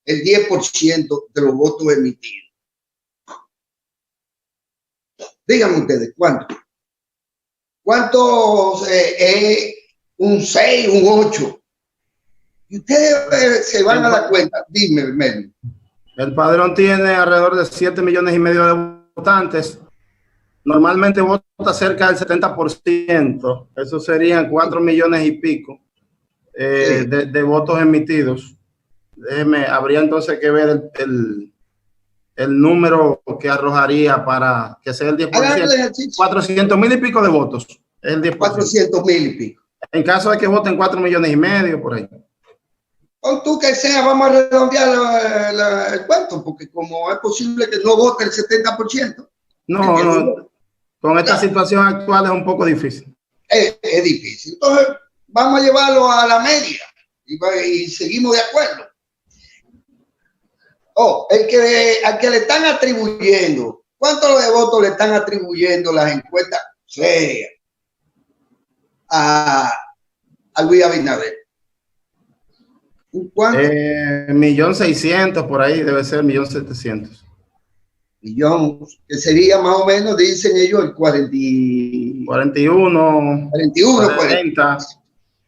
el 10% de los votos emitidos? Díganme ustedes, ¿cuántos? ¿Cuántos es un 6, un 8? Y ustedes se van a dar cuenta. Dime, Mel. El padrón tiene alrededor de 7,5 millones de votantes. Normalmente vota cerca del 70%. Eso serían 4 millones y pico de votos emitidos. Habría entonces que ver el número que arrojaría para que sea el 10%. 400,000 y pico de votos. Es el 10%. 400,000 y pico. En caso de que voten 4,5 millones, por ahí. Con tú que sea, vamos a redondear el cuento, porque como es posible que no vote el 70%. No, con esta situación actual es un poco difícil. Es difícil. Entonces, vamos a llevarlo a la media y seguimos de acuerdo. Al que le están atribuyendo, ¿cuántos de votos le están atribuyendo las encuestas serias a Luis Abinader? ¿Cuánto? 1.600.000 por ahí, debe ser 1.700.000. Millón, que sería más o menos, dicen ellos, el 41, 40.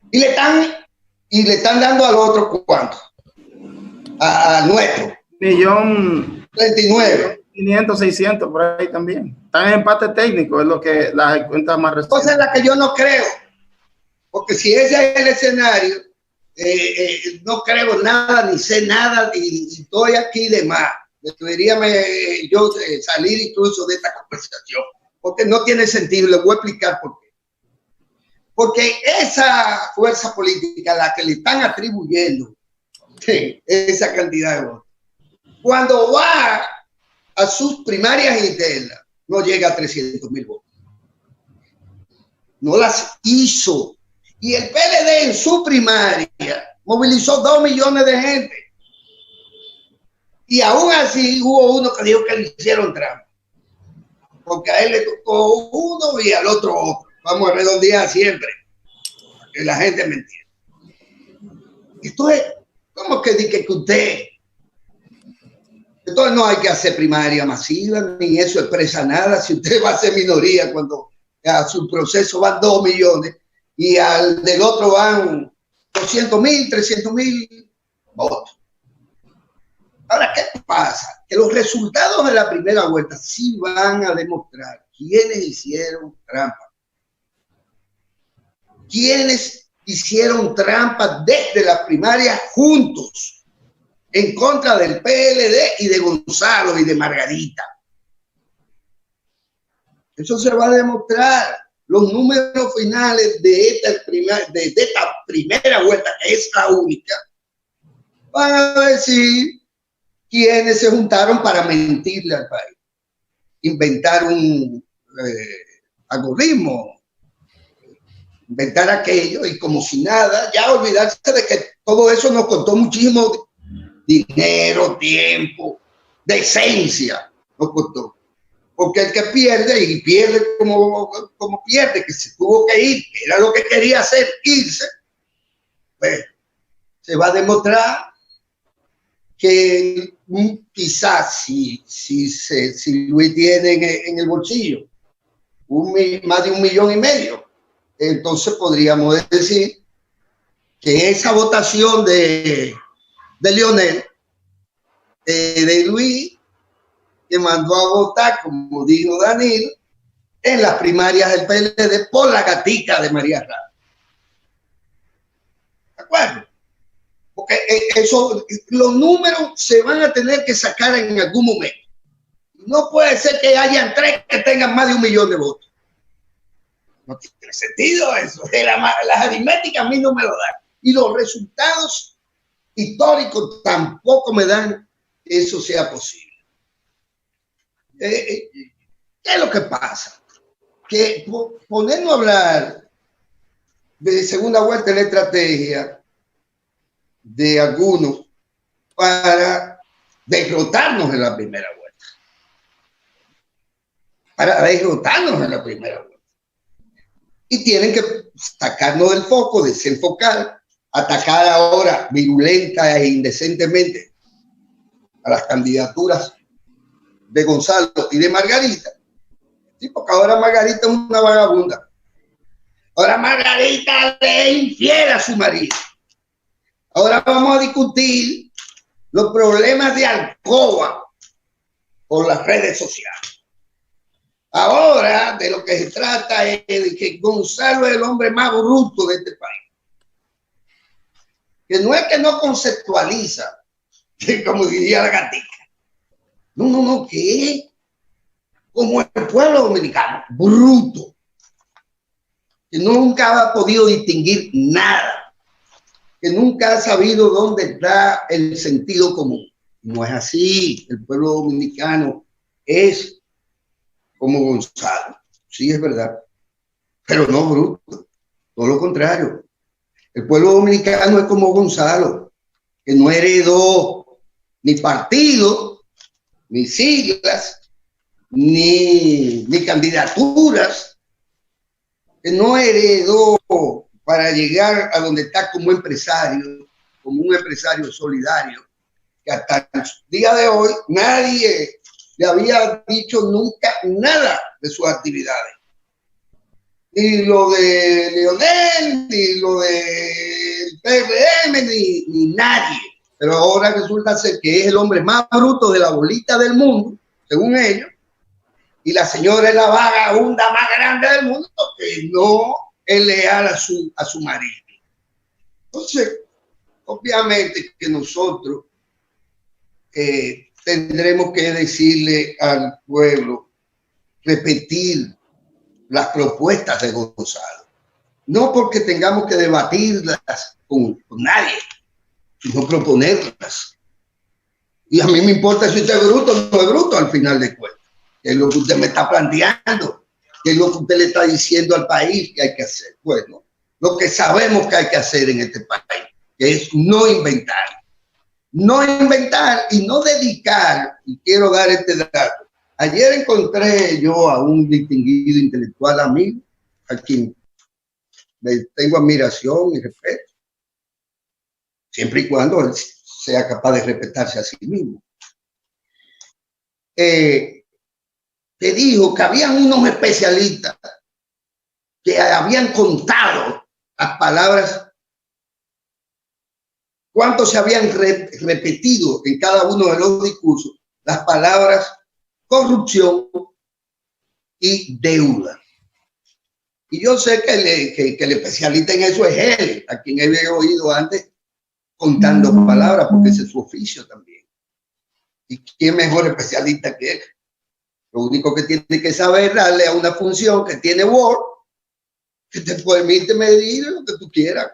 Y le están dando al otro, ¿cuánto? A nuestro. 1.039.500, 600 por ahí también. Están en empate técnico, es lo que las cuentas más recientes. Cosa en la que yo no creo, porque si ese es el escenario, no creo nada, ni sé nada, y estoy aquí de más. Debería yo salir incluso de esta conversación, porque no tiene sentido. Les voy a explicar por qué. Porque esa fuerza política a la que le están atribuyendo esa cantidad de votos, cuando va a sus primarias internas, no llega a 300,000 votos. No las hizo. Y el PLD en su primaria movilizó 2 millones de gente. Y aún así hubo uno que dijo que le hicieron trampa. Porque a él le tocó uno y al otro otro. Vamos a redondear siempre. Para que la gente me entienda. Esto es, ¿cómo que dice que usted? Entonces no hay que hacer primaria masiva, ni eso expresa nada. Si usted va a ser minoría cuando a su proceso van 2 millones y al del otro van 200,000, 300,000 votos. Ahora, ¿qué pasa? Que los resultados de la primera vuelta sí van a demostrar quiénes hicieron trampa. Quiénes hicieron trampa desde la primaria juntos en contra del PLD y de Gonzalo y de Margarita. Eso se va a demostrar. Los números finales de esta primera vuelta, que es la única, van a decir quiénes se juntaron para mentirle al país, inventar un algoritmo, inventar aquello y como si nada, ya olvidarse de que todo eso nos costó muchísimo dinero, tiempo, decencia, nos costó. Porque el que pierde, y pierde como pierde, que se tuvo que ir, que era lo que quería hacer, irse, pues se va a demostrar que quizás si Luis tiene en el bolsillo más de 1,5 millones, entonces podríamos decir que esa votación de Leonel, de Luis, que mandó a votar, como dijo Danilo, en las primarias del PLD por la gatica de María Ramos. ¿De acuerdo? Porque los números se van a tener que sacar en algún momento. No puede ser que hayan 3 que tengan más de 1 millón de votos. No tiene sentido eso. Las aritméticas a mí no me lo dan. Y los resultados históricos tampoco me dan que eso sea posible. ¿Qué es lo que pasa? Que ponernos a hablar de segunda vuelta en la estrategia de algunos para derrotarnos en la primera vuelta. Para derrotarnos en la primera vuelta. Y tienen que sacarnos del foco, desenfocar, atacar ahora virulenta e indecentemente a las candidaturas de Gonzalo y de Margarita. Sí, porque ahora Margarita es una vagabunda. Ahora Margarita le es infiel a su marido. Ahora vamos a discutir los problemas de Alcoba por las redes sociales. Ahora de lo que se trata es de que Gonzalo es el hombre más bruto de este país. Que no es que no conceptualiza, que como diría la gatica. No, que es como el pueblo dominicano, bruto. Que nunca ha podido distinguir nada. Que nunca ha sabido dónde está el sentido común. No es así. El pueblo dominicano es como Gonzalo. Sí, es verdad. Pero no bruto. Todo lo contrario. El pueblo dominicano es como Gonzalo, que no heredó ni partido, ni siglas, ni candidaturas, que no heredó para llegar a donde está como empresario, como un empresario solidario, que hasta el día de hoy nadie le había dicho nunca nada de sus actividades. Ni lo de Leonel, ni lo del PRM, ni nadie. Pero ahora resulta ser que es el hombre más bruto de la bolita del mundo, según ellos, y la señora es la vagabunda más grande del mundo, que no es leal a su marido. Entonces, obviamente que nosotros tendremos que decirle al pueblo, repetir las propuestas de Gonzalo. No porque tengamos que debatirlas con nadie, sino proponerlas. Y a mí me importa si usted es bruto o no es bruto al final de cuentas. Que es lo que usted me está planteando, que es lo que usted le está diciendo al país que hay que hacer. Bueno, lo que sabemos que hay que hacer en este país, que es no inventar. No inventar y no dedicar, y quiero dar este dato. Ayer encontré yo a un distinguido intelectual amigo, a quien tengo admiración y respeto, siempre y cuando él sea capaz de respetarse a sí mismo. Que dijo que habían unos especialistas que habían contado las palabras cuánto se habían repetido en cada uno de los discursos las palabras corrupción y deuda. Y yo sé que el especialista en eso es él, a quien he oído antes contando palabras, porque ese es su oficio también. ¿Y quién mejor especialista que él? Lo único que tiene que saber darle a una función que tiene Word, que te permite medir lo que tú quieras.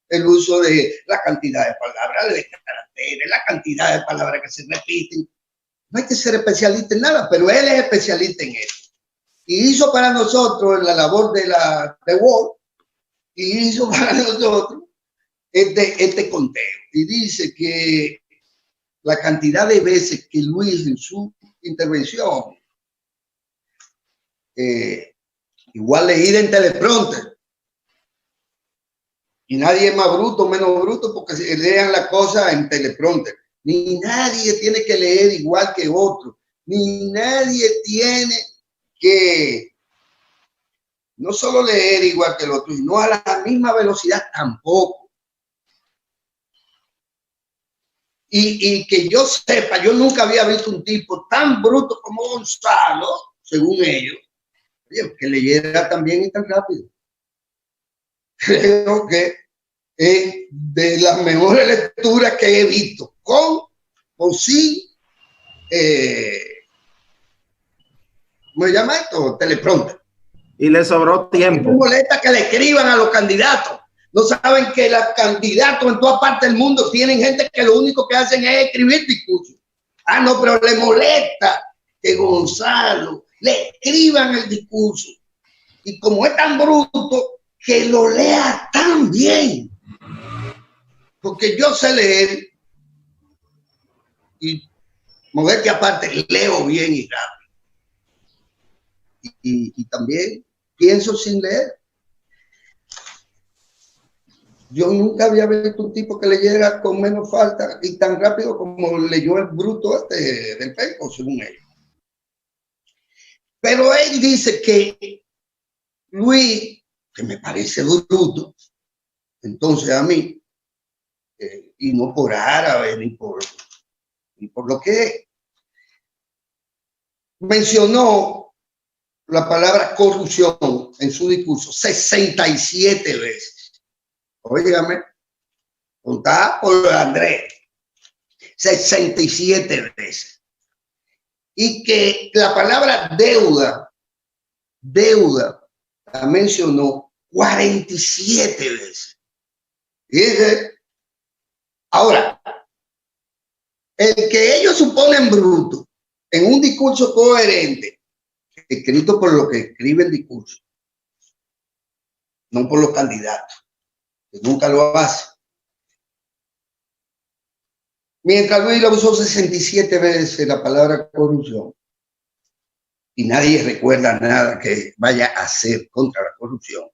El uso de la cantidad de palabras, de caracteres, la cantidad de palabras que se repiten. No hay que ser especialista en nada, pero él es especialista en eso. Y hizo para nosotros la labor de Word, y hizo para nosotros este conteo. Y dice que la cantidad de veces que Luis en su intervención, igual leída en teleprompter, y nadie es más bruto o menos bruto porque se lean la cosa en teleprompter, ni nadie tiene que leer igual que otro, ni nadie tiene que no solo leer igual que el otro, sino a la misma velocidad tampoco. Y que yo sepa, yo nunca había visto un tipo tan bruto como Gonzalo, según ellos, que leyera tan bien y tan rápido. Creo que es de las mejores lecturas que he visto, con o sin, ¿cómo se llama esto? Teleprompter. Y le sobró tiempo. Me molesta que le escriban a los candidatos. No saben que los candidatos en toda parte del mundo tienen gente que lo único que hacen es escribir discursos. Ah, no, pero le molesta que Gonzalo le escriban el discurso. Y como es tan bruto, que lo lea tan bien. Porque yo sé leer y, modestia aparte, leo bien y rápido. Y también pienso sin leer. Yo nunca había visto un tipo que leyera con menos falta y tan rápido como leyó el bruto del Penco, según él. Pero él dice que Luis, que me parece bruto, entonces a mí, y no por árabe ni por lo que es, mencionó la palabra corrupción en su discurso 67 veces. Óigame, contá por Andrés, 67 veces. Y que la palabra deuda la mencionó 47 veces. Fíjense. Ahora, el que ellos suponen bruto en un discurso coherente, escrito por lo que escribe el discurso, no por los candidatos, que nunca lo hace. Mientras Luis lo usó 67 veces la palabra corrupción y nadie recuerda nada que vaya a hacer contra la corrupción,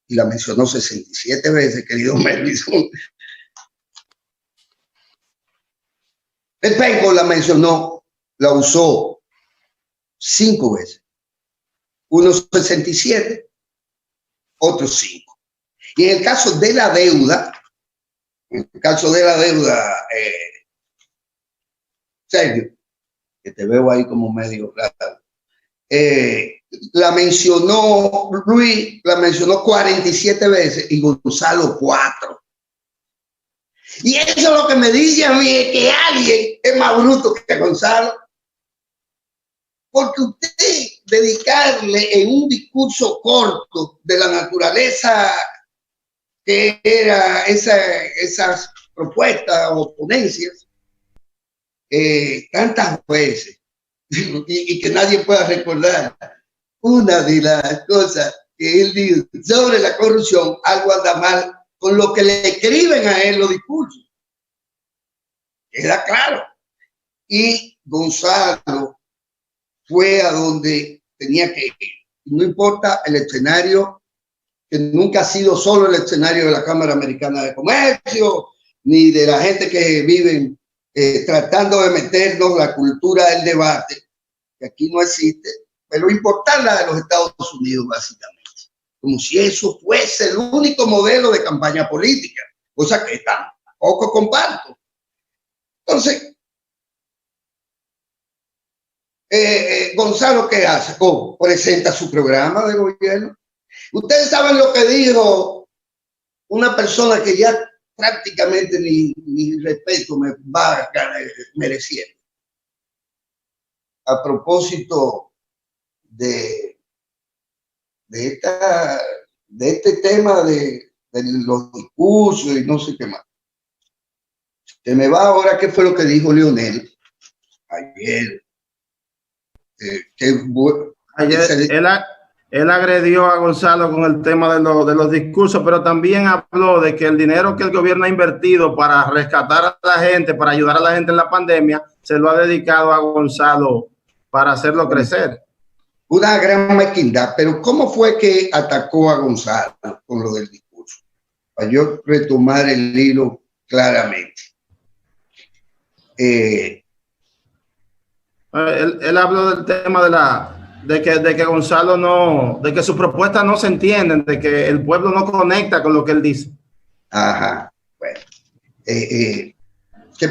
y la mencionó 67 veces, querido Melvison. El Penco la mencionó, la usó 5 veces. Unos 67, otros 5. Y en el caso de la deuda, Sergio, que te veo ahí como medio raro, la mencionó Luis, la mencionó 47 veces y Gonzalo 4. Y eso es lo que me dice a mí, es que alguien es más bruto que Gonzalo. Porque usted dedicarle en un discurso corto de la naturaleza que era esas propuestas o ponencias, tantas veces, y que nadie pueda recordar una de las cosas que él dijo sobre la corrupción, algo anda mal con lo que le escriben a él los discursos. Queda claro. Y Gonzalo fue a donde tenía que ir. No importa el escenario, que nunca ha sido solo el escenario de la Cámara Americana de Comercio, ni de la gente que viven tratando de meternos la cultura del debate, que aquí no existe, pero importar la de los Estados Unidos básicamente, como si eso fuese el único modelo de campaña política, cosa que tampoco tampoco comparto. Entonces, Gonzalo, ¿qué hace? Oh, presenta su programa de gobierno. Ustedes saben lo que dijo una persona que ya prácticamente ni respeto me va mereciendo. A propósito de este tema de los discursos y no sé qué más. Se me va ahora qué fue lo que dijo Leonel ayer. Ayer él agredió a Gonzalo con el tema de los discursos, pero también habló de que el dinero que el gobierno ha invertido para rescatar a la gente, para ayudar a la gente en la pandemia, se lo ha dedicado a Gonzalo para hacerlo crecer. Una gran mezquindad, pero ¿cómo fue que atacó a Gonzalo con lo del discurso? Para yo retomar el hilo claramente. Él habló del tema de que Gonzalo de que sus propuestas no se entienden, de que el pueblo no conecta con lo que él dice. Ajá, bueno. Qué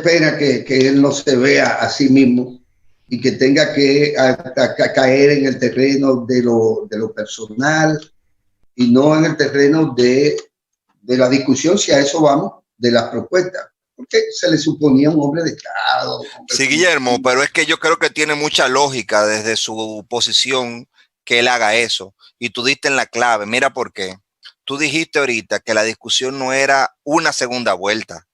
pena que él no se vea a sí mismo y que tenga que caer en el terreno de lo personal y no en el terreno de la discusión, si a eso vamos, de las propuestas. Porque se le suponía un hombre de Estado. Sí, Guillermo, pero es que yo creo que tiene mucha lógica desde su posición que él haga eso. Y tú diste en la clave, mira por qué. Tú dijiste ahorita que la discusión no era una segunda vuelta.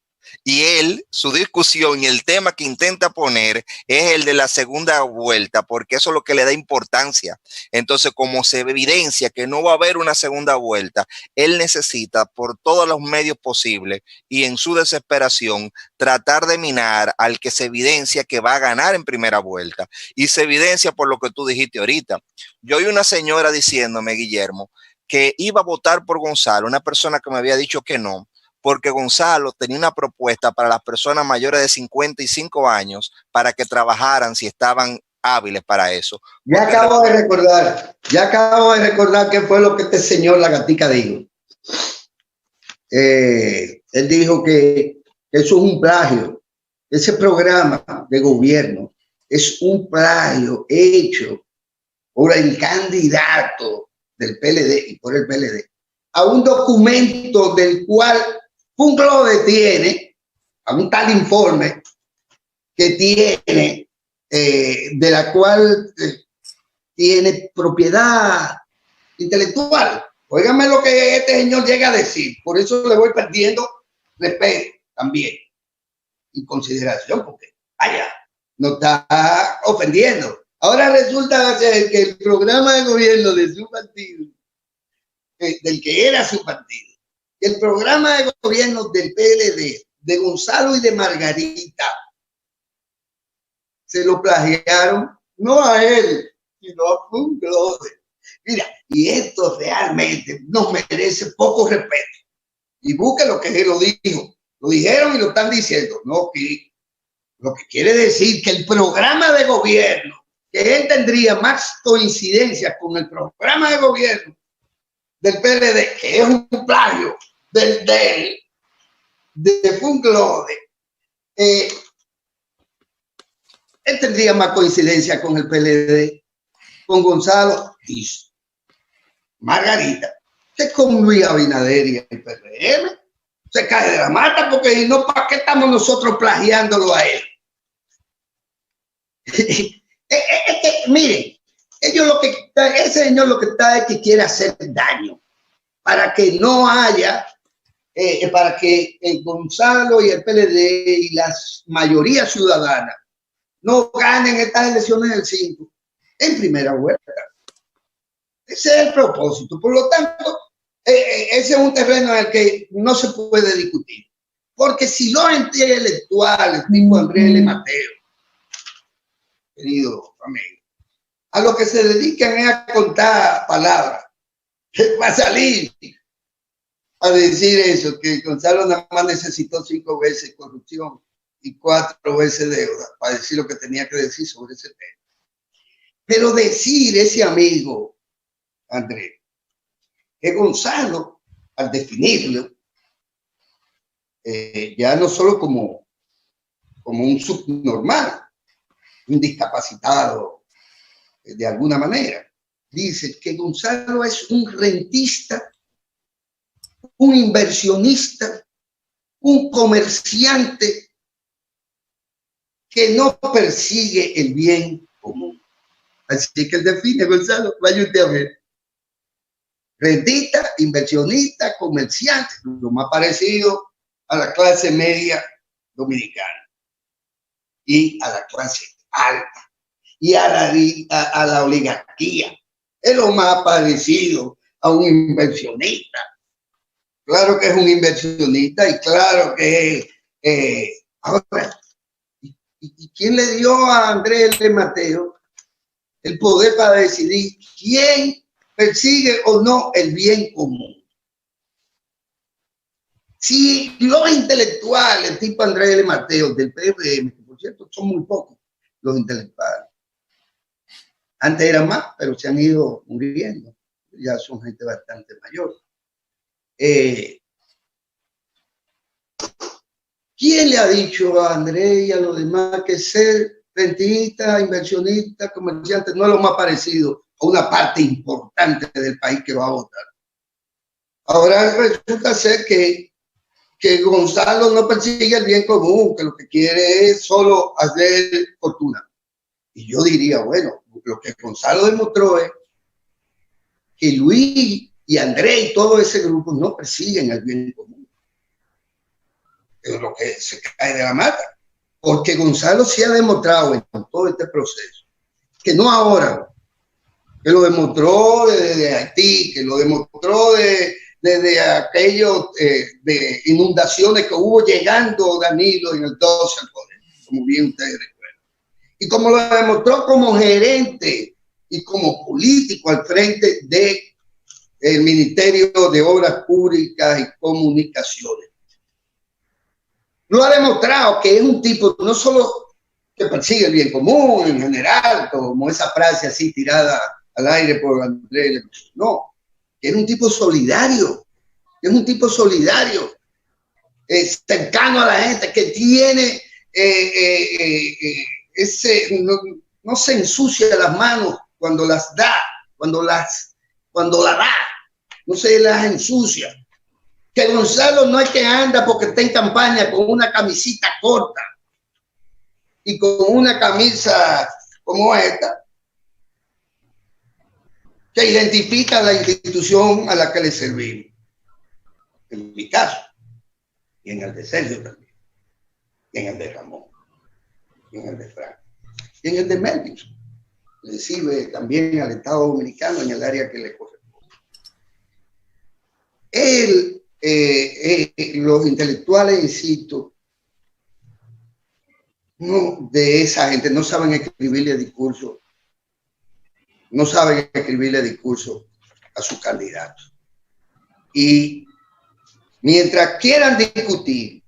Y él, su discusión y el tema que intenta poner es el de la segunda vuelta, porque eso es lo que le da importancia. Entonces, como se evidencia que no va a haber una segunda vuelta, él necesita por todos los medios posibles y en su desesperación tratar de minar al que se evidencia que va a ganar en primera vuelta. Y se evidencia por lo que tú dijiste ahorita. Yo oí una señora diciéndome, Guillermo, que iba a votar por Gonzalo, una persona que me había dicho que no, porque Gonzalo tenía una propuesta para las personas mayores de 55 años para que trabajaran si estaban hábiles para eso. Ya acabo de recordar qué fue lo que este señor Lagatica dijo. Él dijo que eso es un plagio. Ese programa de gobierno es un plagio hecho por el candidato del PLD y por el PLD a un documento del cual Funglode tiene, a un tal informe que tiene, de la cual tiene propiedad intelectual. Óigame lo que este señor llega a decir. Por eso le voy perdiendo respeto también y consideración, porque vaya, nos está ofendiendo. Ahora resulta ser que el programa de gobierno de su partido, del que era su partido, el programa de gobierno del PLD, de Gonzalo y de Margarita, se lo plagiaron, no a él, sino a Funglode. Mira, y esto realmente nos merece poco respeto. Y busque lo que él lo dijo. Lo dijeron y lo están diciendo. No, que lo que quiere decir que el programa de gobierno, que él tendría más coincidencias con el programa de gobierno del PLD, que es un plagio de Funglode, él tendría más coincidencia con el PLD, con Gonzalo y Margarita, que con Luis Abinader y el PRM. Se cae de la mata, porque si no, ¿para qué estamos nosotros plagiándolo a él? Miren, ese señor lo que está es que quiere hacer daño para que no haya, para que Gonzalo y el PLD y las mayorías ciudadanas no ganen estas elecciones del 5 en primera vuelta. Ese es el propósito. Por lo tanto, ese es un terreno en el que no se puede discutir. Porque si los intelectuales, tipo Andrés L. Mateo, querido amigo, a lo que se dedican es a contar palabras, va a salir a decir eso, que Gonzalo nada más necesitó 5 veces corrupción y 4 veces deuda para decir lo que tenía que decir sobre ese tema. Pero decir ese amigo, Andrés, que Gonzalo, al definirlo, ya no solo como un subnormal, un discapacitado de alguna manera. Dice que Gonzalo es un rentista, un inversionista, un comerciante que no persigue el bien común. Así que él define, Gonzalo, vaya usted a ver. Rentista, inversionista, comerciante, lo más parecido a la clase media dominicana y a la clase alta y a la oligarquía. Es lo más parecido a un inversionista. Claro que es un inversionista y claro que ahora, ¿y quién le dio a Andrés L. Mateo el poder para decidir quién persigue o no el bien común? Si los intelectuales tipo Andrés L. Mateo del PRM, que por cierto son muy pocos los intelectuales, antes eran más, pero se han ido muriendo, ya son gente bastante mayor. ¿Quién le ha dicho a Andrés y a los demás que ser rentista, inversionista, comerciante no es lo más parecido a una parte importante del país que va a votar? Ahora resulta ser que Gonzalo no persigue el bien común, que lo que quiere es solo hacer fortuna. Y yo diría, bueno, lo que Gonzalo demostró es que Luis y Andrés y todo ese grupo no persiguen el bien común. Es lo que se cae de la mata. Porque Gonzalo sí ha demostrado en todo este proceso, que no ahora, que lo demostró desde Haití, que lo demostró desde aquellos de inundaciones que hubo llegando Danilo en el 12 al poder, como bien ustedes recuerdan. Y como lo demostró como gerente y como político al frente del Ministerio de Obras Públicas y Comunicaciones. Lo ha demostrado que es un tipo no solo que persigue el bien común en general, como esa frase así tirada al aire por Andrés, no, que es un tipo solidario, cercano a la gente, que tiene no se ensucia las manos cuando las da, cuando la da, no se las ensucia. Que Gonzalo no es que anda porque está en campaña con una camisita corta y con una camisa como esta, que identifica la institución a la que le servimos. En mi caso, y en el de Sergio también, y en el de Ramón, y en el de Frank, y en el de Melvin. Le sirve también al Estado Dominicano en el área que le corresponde. Los intelectuales, insisto, no, de esa gente no saben escribirle discurso, a sus candidatos. Y mientras quieran discutir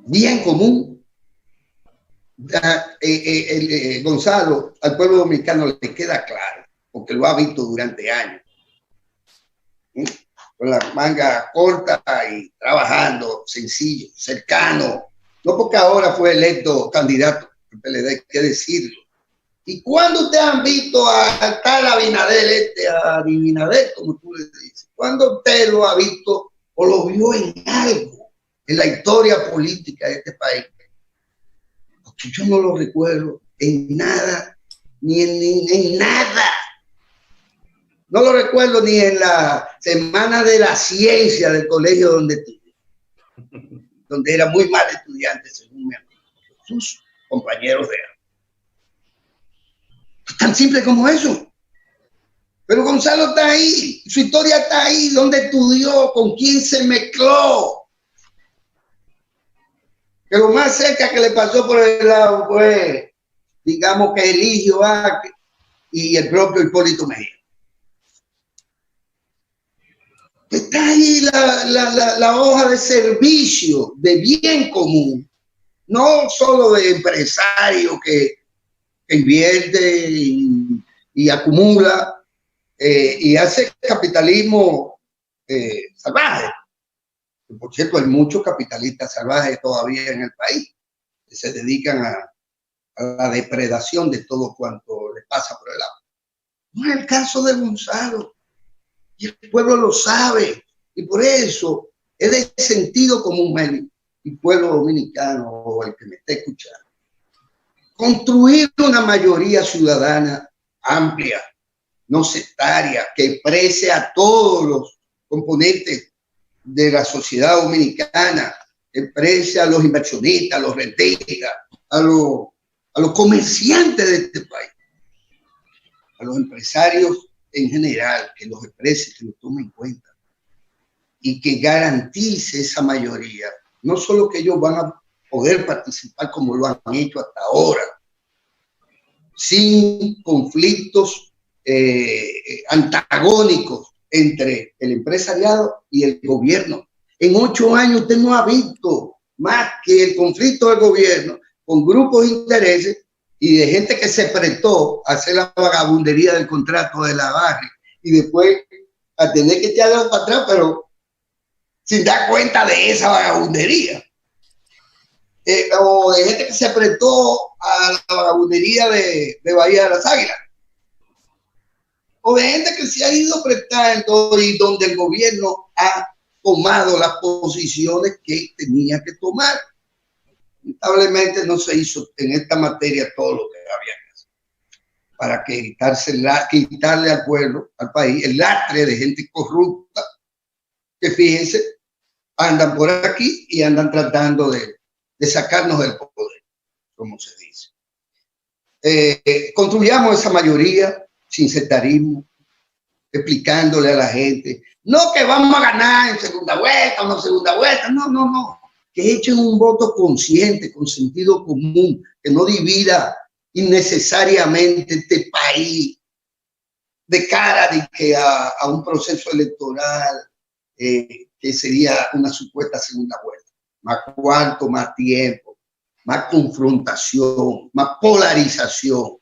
bien común, Gonzalo, al pueblo dominicano le queda claro, porque lo ha visto durante años, con la manga corta y trabajando, sencillo, cercano, no porque ahora fue electo candidato del PLD, hay que decirlo. ¿Y cuándo ustedes han visto a tal Abinader, a Abinader, como tú le dices? ¿Cuándo usted lo ha visto o lo vio en algo en la historia política de este país? Porque yo no lo recuerdo en nada, ni en nada. No lo recuerdo ni en la semana de la ciencia del colegio donde estudié, donde era muy mal estudiante, según mi amigo, sus compañeros de año. Tan simple como eso. Pero Gonzalo está ahí, su historia está ahí, donde estudió, con quién se mezcló. Que lo más cerca que le pasó por el lado fue, digamos que Eligio Vázquez y el propio Hipólito Mejía. Está ahí la hoja de servicio, de bien común, no solo de empresario que invierte y acumula y hace capitalismo salvaje, Por cierto, hay muchos capitalistas salvajes todavía en el país que se dedican a la depredación de todo cuanto le pasa por el lado. No es el caso de Gonzalo, y el pueblo lo sabe, y por eso es de sentido común, el pueblo dominicano o el que me esté escuchando, construir una mayoría ciudadana amplia, no sectaria, que exprese a todos los componentes de la sociedad dominicana, exprese a los inversionistas, a los rentistas, a los comerciantes de este país, a los empresarios en general, que los exprese, que los tome en cuenta y que garantice esa mayoría. No solo que ellos van a poder participar como lo han hecho hasta ahora, sin conflictos antagónicos entre el empresariado y el gobierno. En 8 años usted no ha visto más que el conflicto del gobierno con grupos de intereses y de gente que se prestó a hacer la vagabundería del contrato de la barra y después a tener que echarlo para atrás, pero sin dar cuenta de esa vagabundería. O de gente que se prestó a la vagabundería de Bahía de las Águilas. O de gente que se ha ido prestando y donde el gobierno ha tomado las posiciones que tenía que tomar. Lamentablemente no se hizo en esta materia todo lo que había que hacer para que quitarle al pueblo, al país, el lastre de gente corrupta que, fíjense, andan por aquí y andan tratando de sacarnos del poder, como se dice. Construyamos esa mayoría sin sectarismo, explicándole a la gente, no que vamos a ganar en segunda vuelta o no segunda vuelta, no. Que echen un voto consciente, con sentido común, que no divida innecesariamente este país de cara a un proceso electoral que sería una supuesta segunda vuelta. Más cuarto, más tiempo, más confrontación, más polarización.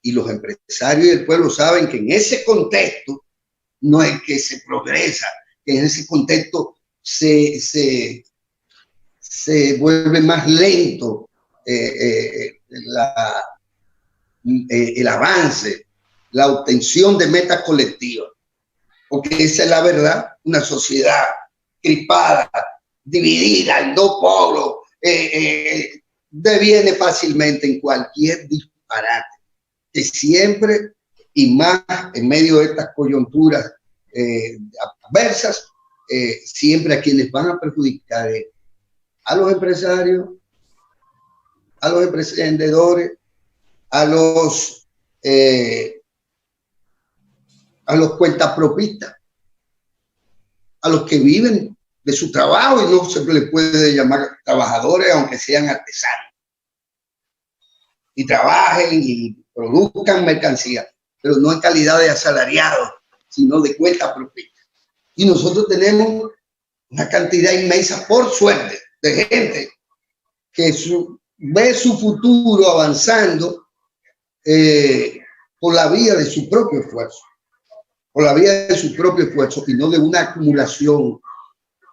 Y los empresarios y el pueblo saben que en ese contexto no es que se progresa, que en ese contexto se vuelve más lento el avance, la obtención de metas colectivas, porque esa es la verdad. Una sociedad crispada, dividida en dos polos, deviene fácilmente en cualquier disparate, que siempre, y más en medio de estas coyunturas adversas, siempre a quienes van a perjudicar a los empresarios, a los emprendedores, a los cuentapropistas, a los que viven de su trabajo y no se les puede llamar trabajadores, aunque sean artesanos, y trabajen y produzcan mercancía, pero no en calidad de asalariados, sino de cuentapropistas. Y nosotros tenemos una cantidad inmensa, por suerte, de gente que ve su futuro avanzando por la vía de su propio esfuerzo, y no de una acumulación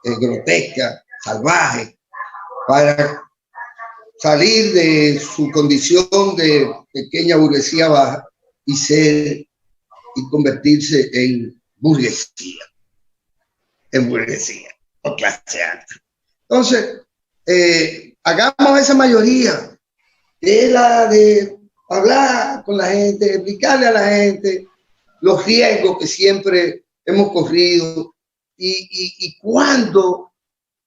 grotesca, salvaje, para salir de su condición de pequeña burguesía baja y convertirse en burguesía o clase alta. Entonces, hagamos esa mayoría, que es la de hablar con la gente, explicarle a la gente los riesgos que siempre hemos corrido y cuando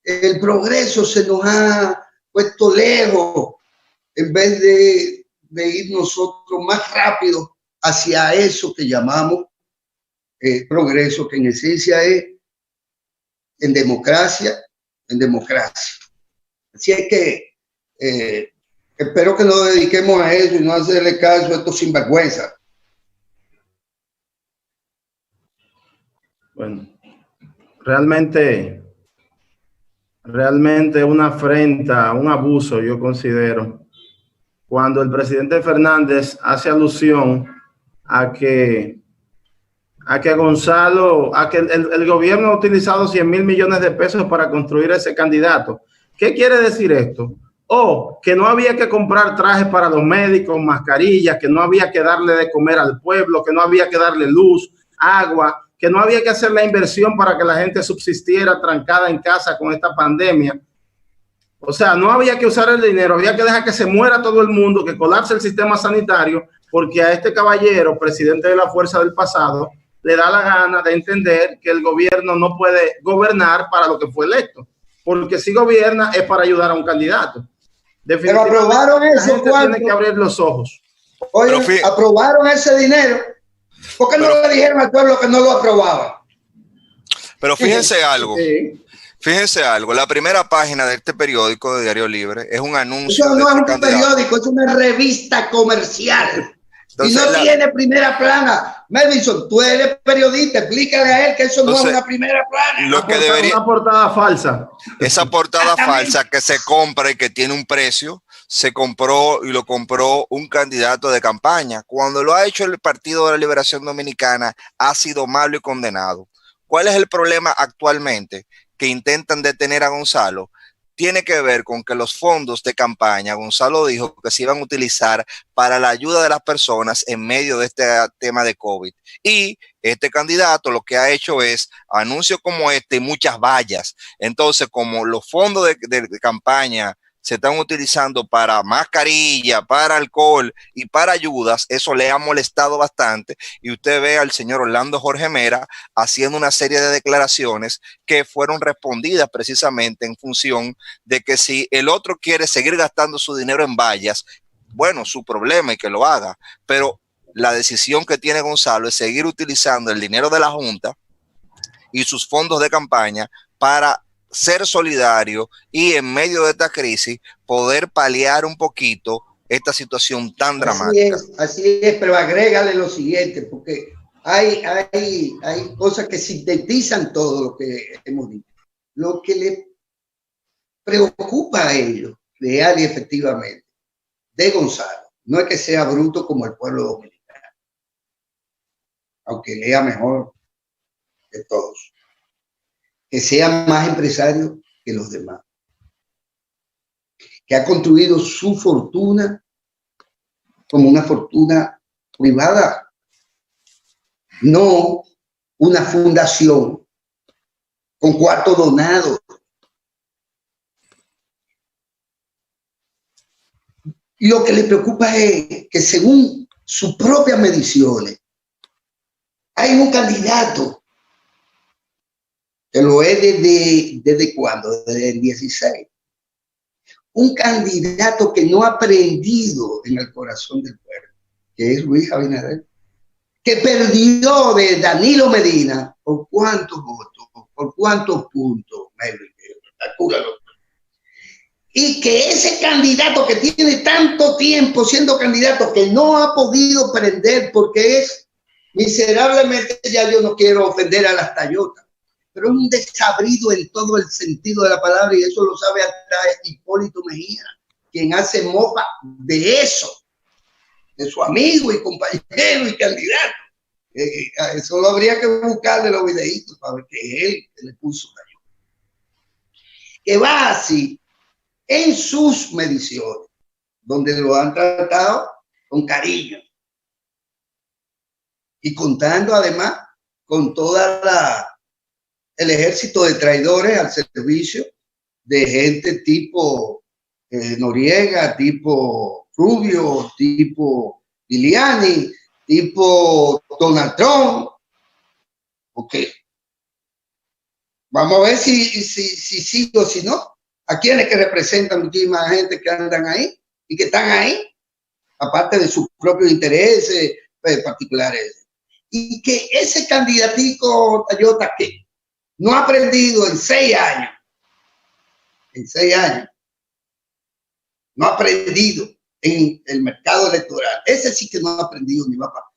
el progreso se nos ha puesto lejos, en vez de ir nosotros más rápido hacia eso que llamamos progreso, que en esencia es en democracia. Así es que espero que nos dediquemos a eso y no hacerle caso a estos sinvergüenzas. Bueno, realmente una afrenta, un abuso, yo considero, cuando el presidente Fernández hace alusión a que a que Gonzalo, a que el gobierno ha utilizado 100.000 millones de pesos para construir ese candidato. ¿Qué quiere decir esto? O que no había que comprar trajes para los médicos, mascarillas, que no había que darle de comer al pueblo, que no había que darle luz, agua, que no había que hacer la inversión para que la gente subsistiera trancada en casa con esta pandemia. O sea, no había que usar el dinero, había que dejar que se muera todo el mundo, que colapse el sistema sanitario, porque a este caballero, presidente de la fuerza del pasado, le da la gana de entender que el gobierno no puede gobernar para lo que fue electo, porque si gobierna es para ayudar a un candidato. Pero aprobaron eso, tiene que abrir los ojos. Oye, aprobaron ese dinero. ¿Por qué no le dijeron al pueblo que no lo aprobaban? Pero fíjense algo. Sí. Fíjense algo, la primera página de este periódico de Diario Libre es un anuncio. Eso no es un periódico, es una revista comercial. Entonces, y no tiene primera plana. Melvinson, tú eres periodista, explícale a él que eso no es una primera plana. Lo que debería, una portada falsa. Esa portada falsa que se compra y que tiene un precio, se compró y lo compró un candidato de campaña. Cuando lo ha hecho el Partido de la Liberación Dominicana, ha sido malo y condenado. ¿Cuál es el problema actualmente? Que intentan detener a Gonzalo, tiene que ver con que los fondos de campaña, Gonzalo dijo que se iban a utilizar para la ayuda de las personas en medio de este tema de COVID. Y este candidato lo que ha hecho es anuncios como este y muchas vallas. Entonces, como los fondos de campaña se están utilizando para mascarilla, para alcohol y para ayudas, eso le ha molestado bastante, y usted ve al señor Orlando Jorge Mera haciendo una serie de declaraciones que fueron respondidas precisamente en función de que si el otro quiere seguir gastando su dinero en vallas, bueno, su problema y que lo haga, pero la decisión que tiene Gonzalo es seguir utilizando el dinero de la Junta y sus fondos de campaña para ser solidario y en medio de esta crisis poder paliar un poquito esta situación tan dramática. Así es, pero agrégale lo siguiente, porque hay cosas que sintetizan todo lo que hemos dicho. Lo que le preocupa a ellos, real y efectivamente, de Gonzalo, no es que sea bruto como el pueblo dominicano, aunque lea mejor de todos, que sea más empresario que los demás, que ha construido su fortuna como una fortuna privada, no una fundación con cuartos donados. Y lo que le preocupa es que según sus propias mediciones, hay un candidato que lo es desde ¿cuándo? Desde el 16. Un candidato que no ha prendido en el corazón del pueblo, que es Luis Abinader, que perdió de Danilo Medina por cuántos votos, por cuántos puntos, calcúlalo. Y que ese candidato que tiene tanto tiempo siendo candidato, que no ha podido prender porque es miserablemente, ya yo no quiero ofender a las Toyotas, pero es un desabrido en todo el sentido de la palabra, y eso lo sabe hasta Hipólito Mejía, quien hace mofa de eso, de su amigo y compañero y candidato. Solo habría que buscarle los videitos para ver que él le puso daño. Que va así en sus mediciones, donde lo han tratado con cariño y contando además con toda el ejército de traidores al servicio de gente tipo Noriega, tipo Rubio, tipo Giuliani, tipo Donald Trump. Ok. Vamos a ver si sí o si no. A quienes que representan muchísima gente que andan ahí y que están ahí, aparte de sus propios intereses particulares. Y que ese candidatico Toyota que no ha aprendido en 6 años, no ha aprendido en el mercado electoral. Ese sí que no ha aprendido ni va a pasar.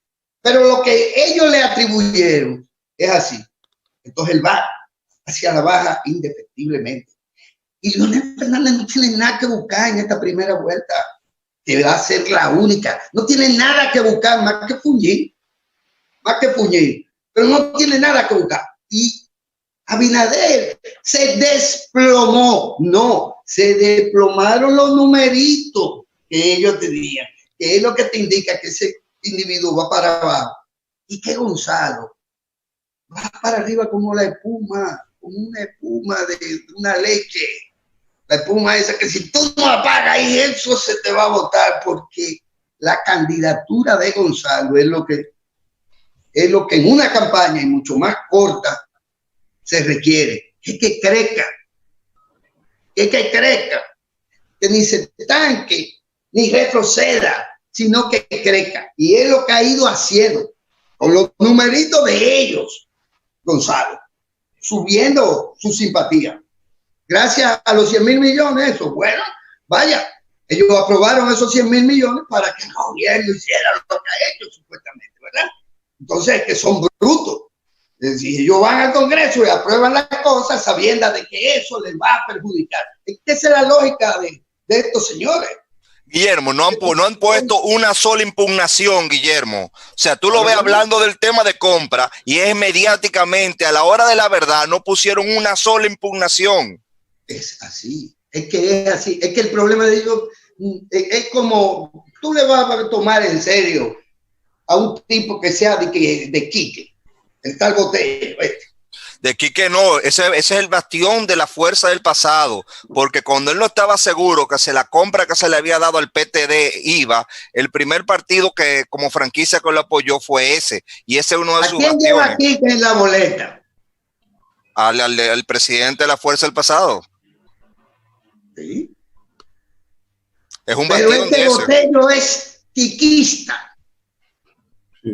Pero lo que ellos le atribuyeron es así. Entonces él va hacia la baja indefectiblemente. Y Leonel Fernández no tiene nada que buscar en esta primera vuelta, que va a ser la única. No tiene nada que buscar más que puñir. pero no tiene nada que buscar. Y Abinader se desplomó, no, se desplomaron los numeritos que ellos tenían, que es lo que te indica que ese individuo va para abajo y que Gonzalo va para arriba como la espuma, como una espuma de una leche. La espuma esa que si tú no apagas y eso se te va a botar, porque la candidatura de Gonzalo es lo que en una campaña y mucho más corta se requiere, es que crezca, que ni se estanque, ni retroceda, sino que crezca. Y es lo que ha ido haciendo con los numeritos de ellos, Gonzalo, subiendo su simpatía. Gracias a los 100,000 millones, eso, bueno, vaya, ellos aprobaron esos 100,000 millones para que el gobierno hiciera lo que ha hecho, supuestamente, ¿verdad? Entonces, que son brutos. Es decir, ellos van al Congreso y aprueban las cosas sabiendo de que eso les va a perjudicar. Es que esa es la lógica de estos señores. Guillermo, no han puesto una sola impugnación, Guillermo. O sea, tú lo ves hablando del tema de compra y es mediáticamente, a la hora de la verdad, no pusieron una sola impugnación. Es así, es que el problema de ellos es como, tú le vas a tomar en serio a un tipo que sea de Quique, el tal Botello, De Quique no, ese es el bastión de la fuerza del pasado, porque cuando él no estaba seguro que la compra que se le había dado al PTD iba, el primer partido que como franquicia que lo apoyó fue ese, y ese es uno de sus bastiones. ¿A quién lleva Quique en la boleta? Al presidente de la fuerza del pasado. Sí. Es un pero bastión de ese. Botello es quiquista. Sí.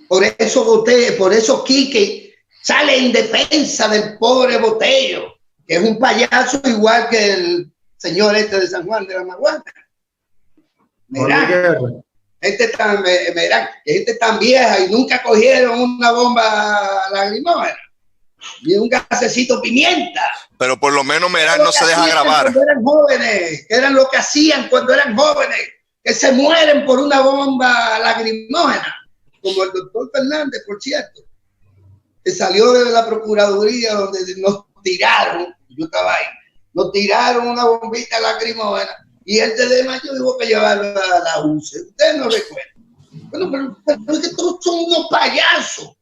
Por eso Quique sale en defensa del pobre Botello, que es un payaso igual que el señor de San Juan de la Maguana. Gente tan vieja y nunca cogieron una bomba lacrimógena ni un gasecito pimienta. Pero por lo menos Merán no se deja grabar. Cuando eran jóvenes, que eran lo que hacían cuando eran jóvenes, que se mueren por una bomba lacrimógena, como el doctor Fernández, por cierto, que salió de la Procuraduría donde nos tiraron, yo estaba ahí, nos tiraron una bombita lacrimógena y él de mayo tuvo que llevarlo a la UCE. Ustedes no recuerdan. Bueno, pero es que todos son unos payasos.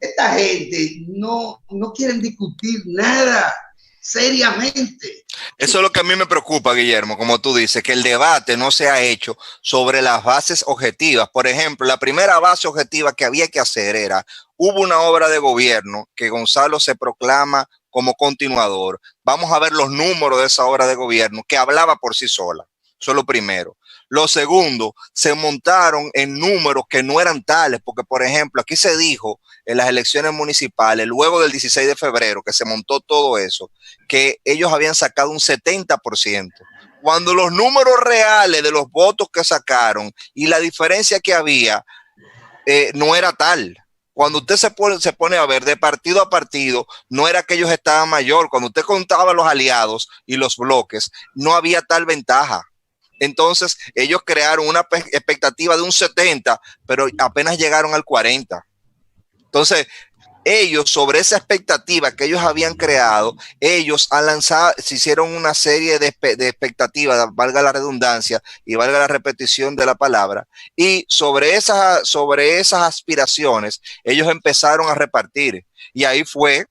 Esta gente no quieren discutir nada seriamente. Eso es lo que a mí me preocupa, Guillermo, como tú dices, que el debate no se ha hecho sobre las bases objetivas. Por ejemplo, la primera base objetiva que había que hacer era, hubo una obra de gobierno que Gonzalo se proclama como continuador. Vamos a ver los números de esa obra de gobierno que hablaba por sí sola. Eso es lo primero. Lo segundo, se montaron en números que no eran tales, porque por ejemplo, aquí se dijo en las elecciones municipales, luego del 16 de febrero, que se montó todo eso, que ellos habían sacado un 70%, cuando los números reales de los votos que sacaron y la diferencia que había no era tal. Cuando usted se pone a ver de partido a partido, no era que ellos estaban mayor. Cuando usted contaba los aliados y los bloques, no había tal ventaja. Entonces, ellos crearon una expectativa de un 70, pero apenas llegaron al 40. Entonces, ellos, sobre esa expectativa que ellos habían creado, ellos se hicieron una serie de expectativas, valga la redundancia y valga la repetición de la palabra, y sobre esas aspiraciones, ellos empezaron a repartir. Y ahí fue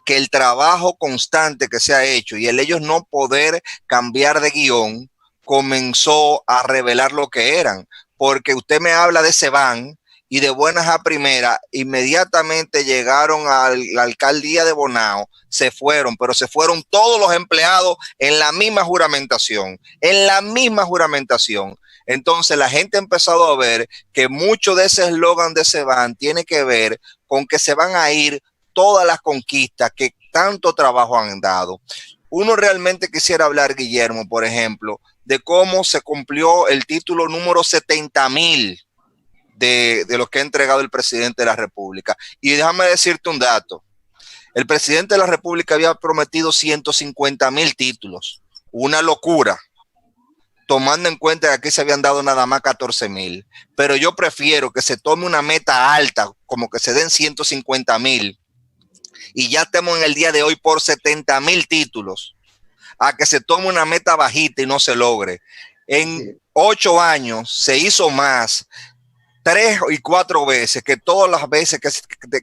que el trabajo constante que se ha hecho y el ellos no poder cambiar de guión, comenzó a revelar lo que eran, porque usted me habla de ese van y de buenas a primeras, inmediatamente llegaron a la alcaldía de Bonao, se fueron, pero se fueron todos los empleados en la misma juramentación, Entonces la gente ha empezado a ver que mucho de ese eslogan de se van tiene que ver con que se van a ir todas las conquistas que tanto trabajo han dado. Uno realmente quisiera hablar, Guillermo, por ejemplo, de cómo se cumplió el título número 70,000 de los que ha entregado el presidente de la República. Y déjame decirte un dato. El presidente de la República había prometido 150,000 títulos. Una locura. tomando en cuenta que aquí se habían dado nada más 14,000. Pero yo prefiero que se tome una meta alta, como que se den 150,000, y ya estemos en el día de hoy por 70,000 títulos, a que se tome una meta bajita y no se logre. En 8 años se hizo más, 3 y 4 veces que todas las veces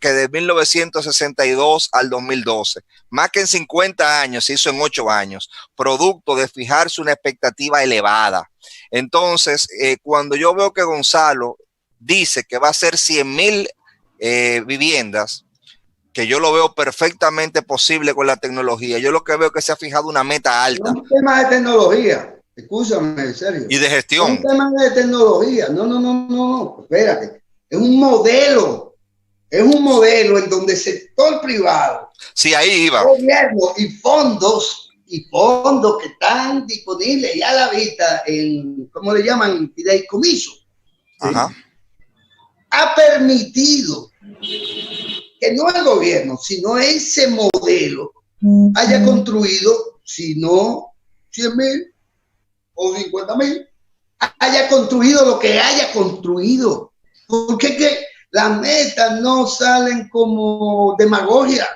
que de 1962 al 2012. Más que en 50 años, se hizo en 8 años, producto de fijarse una expectativa elevada. Entonces, cuando yo veo que Gonzalo dice que va a ser 100,000 viviendas, que yo lo veo perfectamente posible con la tecnología, yo lo que veo es que se ha fijado una meta alta. No es un tema de tecnología, escúchame, Sergio. Y de gestión. No es un tema de tecnología, no, espérate. Es un modelo en donde el sector privado, sí, ahí iba, gobierno y fondos que están disponibles y a la vista en, ¿cómo le llaman? Fideicomiso. ajá, Ha permitido que no el gobierno, sino ese modelo haya construido, si no 100,000 o 50,000, haya construido lo que haya construido. Porque que las metas no salen como demagogia.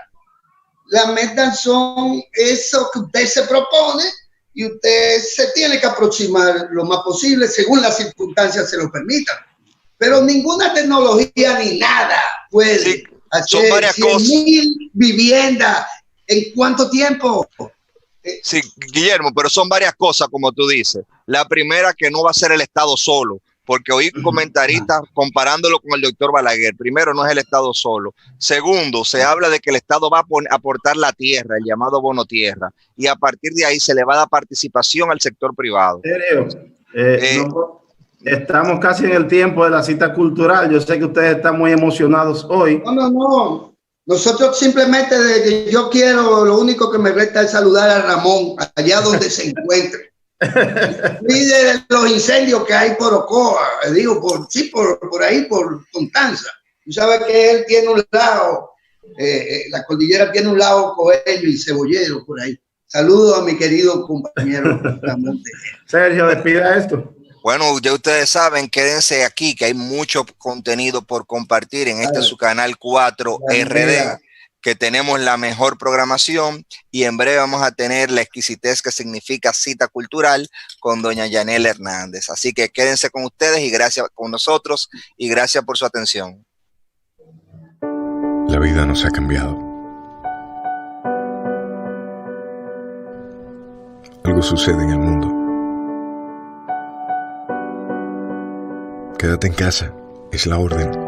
Las metas son eso que usted se propone y usted se tiene que aproximar lo más posible según las circunstancias se lo permitan. Pero ninguna tecnología ni nada puede sí, hacer son varias 100,000 viviendas. ¿En cuánto tiempo? Sí, Guillermo, pero son varias cosas, como tú dices. La primera, que no va a ser el Estado solo, porque oí comentaristas comparándolo con el doctor Balaguer. Primero, no es el Estado solo. Segundo, se habla de que el Estado va a aportar la tierra, el llamado bono tierra, y a partir de ahí se le va a dar participación al sector privado. ¿En serio? No, estamos casi en el tiempo de la cita cultural. Yo sé que ustedes están muy emocionados hoy. No. Nosotros simplemente, yo quiero, lo único que me resta es saludar a Ramón allá donde se encuentre. Líder de los incendios que hay por Ocoa, digo, por ahí, por Constanza. Tú sabes que él tiene un lado, la cordillera tiene un lado Coello y Cebollero por ahí. Saludos a mi querido compañero Ramón. Sergio, despida esto. Bueno, ya ustedes saben, quédense aquí, que hay mucho contenido por compartir en su canal 4 RD, que tenemos la mejor programación, y en breve vamos a tener la exquisitez que significa cita cultural con doña Yanela Hernández. Así que quédense con ustedes y gracias con nosotros y gracias por su atención. La vida nos ha cambiado. Algo sucede en el mundo. Quédate en casa, es la orden.